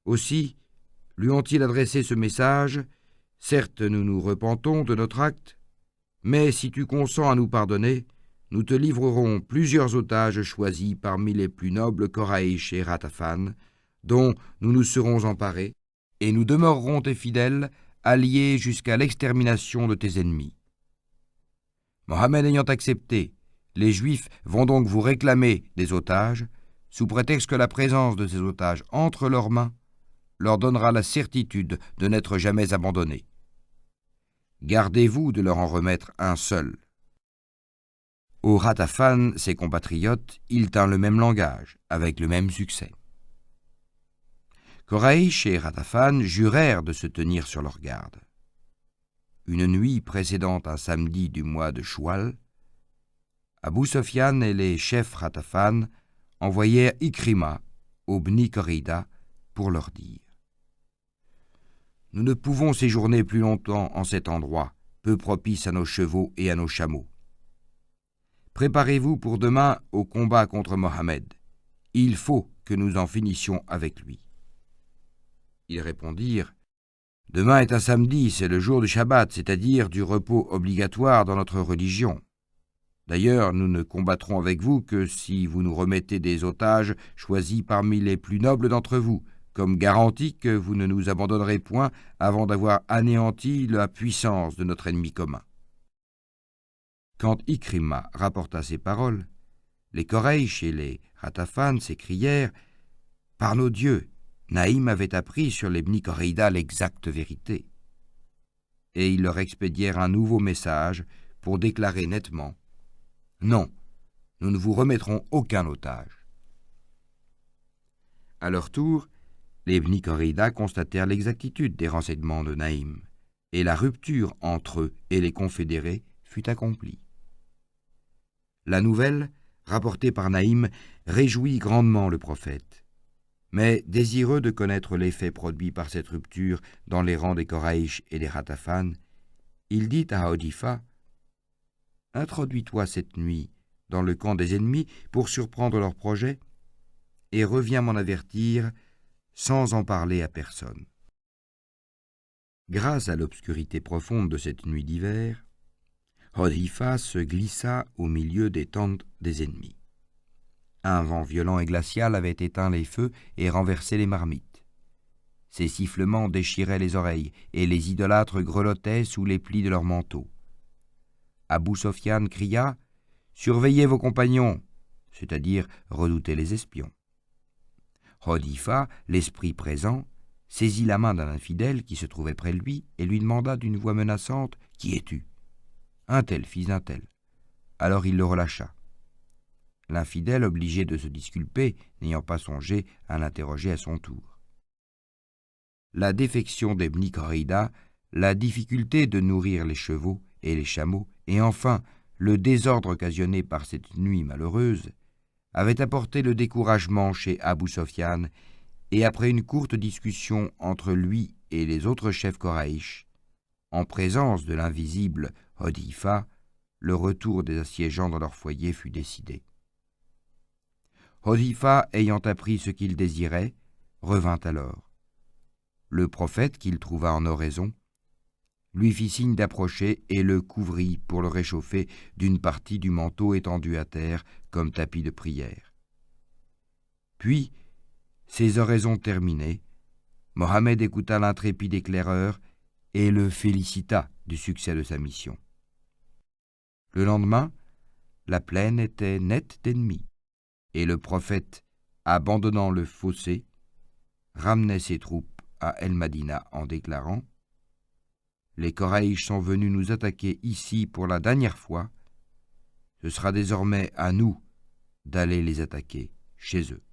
Aussi, lui ont-ils adressé ce message. Certes, nous nous repentons de notre acte, mais si tu consens à nous pardonner, nous te livrerons plusieurs otages choisis parmi les plus nobles Koraïch et Ratafan, dont nous nous serons emparés, et nous demeurerons tes fidèles, alliés jusqu'à l'extermination de tes ennemis. Mohammed ayant accepté, les Juifs vont donc vous réclamer des otages, sous prétexte que la présence de ces otages entre leurs mains leur donnera la certitude de n'être jamais abandonnés. Gardez-vous de leur en remettre un seul. Au Ratafan, ses compatriotes, il tint le même langage, avec le même succès. Koraïch et Ratafan jurèrent de se tenir sur leur garde. Une nuit précédant un samedi du mois de Choual, Abu Sofyan et les chefs Ratafan envoyèrent Ikrima au Bni Korida pour leur dire « Nous ne pouvons séjourner plus longtemps en cet endroit, peu propice à nos chevaux et à nos chameaux. Préparez-vous pour demain au combat contre Mohammed. Il faut que nous en finissions avec lui. » Ils répondirent « Demain est un samedi, c'est le jour du Shabbat, c'est-à-dire du repos obligatoire dans notre religion. D'ailleurs, nous ne combattrons avec vous que si vous nous remettez des otages choisis parmi les plus nobles d'entre vous, comme garantie que vous ne nous abandonnerez point avant d'avoir anéanti la puissance de notre ennemi commun. » Quand Ikrima rapporta ces paroles, les Koraïch et les Ratafan s'écrièrent « Par nos dieux, Naïm avait appris sur les Bni Korida l'exacte vérité. » Et ils leur expédièrent un nouveau message pour déclarer nettement « Non, nous ne vous remettrons aucun otage. » À leur tour, les Bni Korida constatèrent l'exactitude des renseignements de Naïm, et la rupture entre eux et les confédérés fut accomplie. La nouvelle, rapportée par Naïm, réjouit grandement le prophète. Mais, désireux de connaître l'effet produit par cette rupture dans les rangs des Koraïch et des Ratafan, il dit à Hodifa « Introduis-toi cette nuit dans le camp des ennemis pour surprendre leurs projets, et reviens m'en avertir sans en parler à personne. » Grâce à l'obscurité profonde de cette nuit d'hiver, Hodifa se glissa au milieu des tentes des ennemis. Un vent violent et glacial avait éteint les feux et renversé les marmites. Ces sifflements déchiraient les oreilles, et les idolâtres grelottaient sous les plis de leurs manteaux. Abu Sofyan cria « Surveillez vos compagnons !» c'est-à-dire redoutez les espions. Hodifa, l'esprit présent, saisit la main d'un infidèle qui se trouvait près de lui et lui demanda d'une voix menaçante « Qui es-tu » ?« Un tel, fils d'un tel. » Alors il le relâcha. L'infidèle, obligé de se disculper, n'ayant pas songé à l'interroger à son tour. La défection des Bni Korida, la difficulté de nourrir les chevaux et les chameaux, et enfin le désordre occasionné par cette nuit malheureuse, avaient apporté le découragement chez Abu Sofyan, et après une courte discussion entre lui et les autres chefs Koraïch, en présence de l'invisible Hodifa, le retour des assiégeants dans leur foyer fut décidé. Hodifa, ayant appris ce qu'il désirait, revint alors. Le prophète, qu'il trouva en oraison, lui fit signe d'approcher et le couvrit pour le réchauffer d'une partie du manteau étendu à terre comme tapis de prière. Puis, ses oraisons terminées, Mohammed écouta l'intrépide éclaireur et le félicita du succès de sa mission. Le lendemain, la plaine était nette d'ennemis, et le prophète, abandonnant le fossé, ramenait ses troupes à El-Madina en déclarant « Les Koraïch sont venus nous attaquer ici pour la dernière fois, ce sera désormais à nous d'aller les attaquer chez eux. »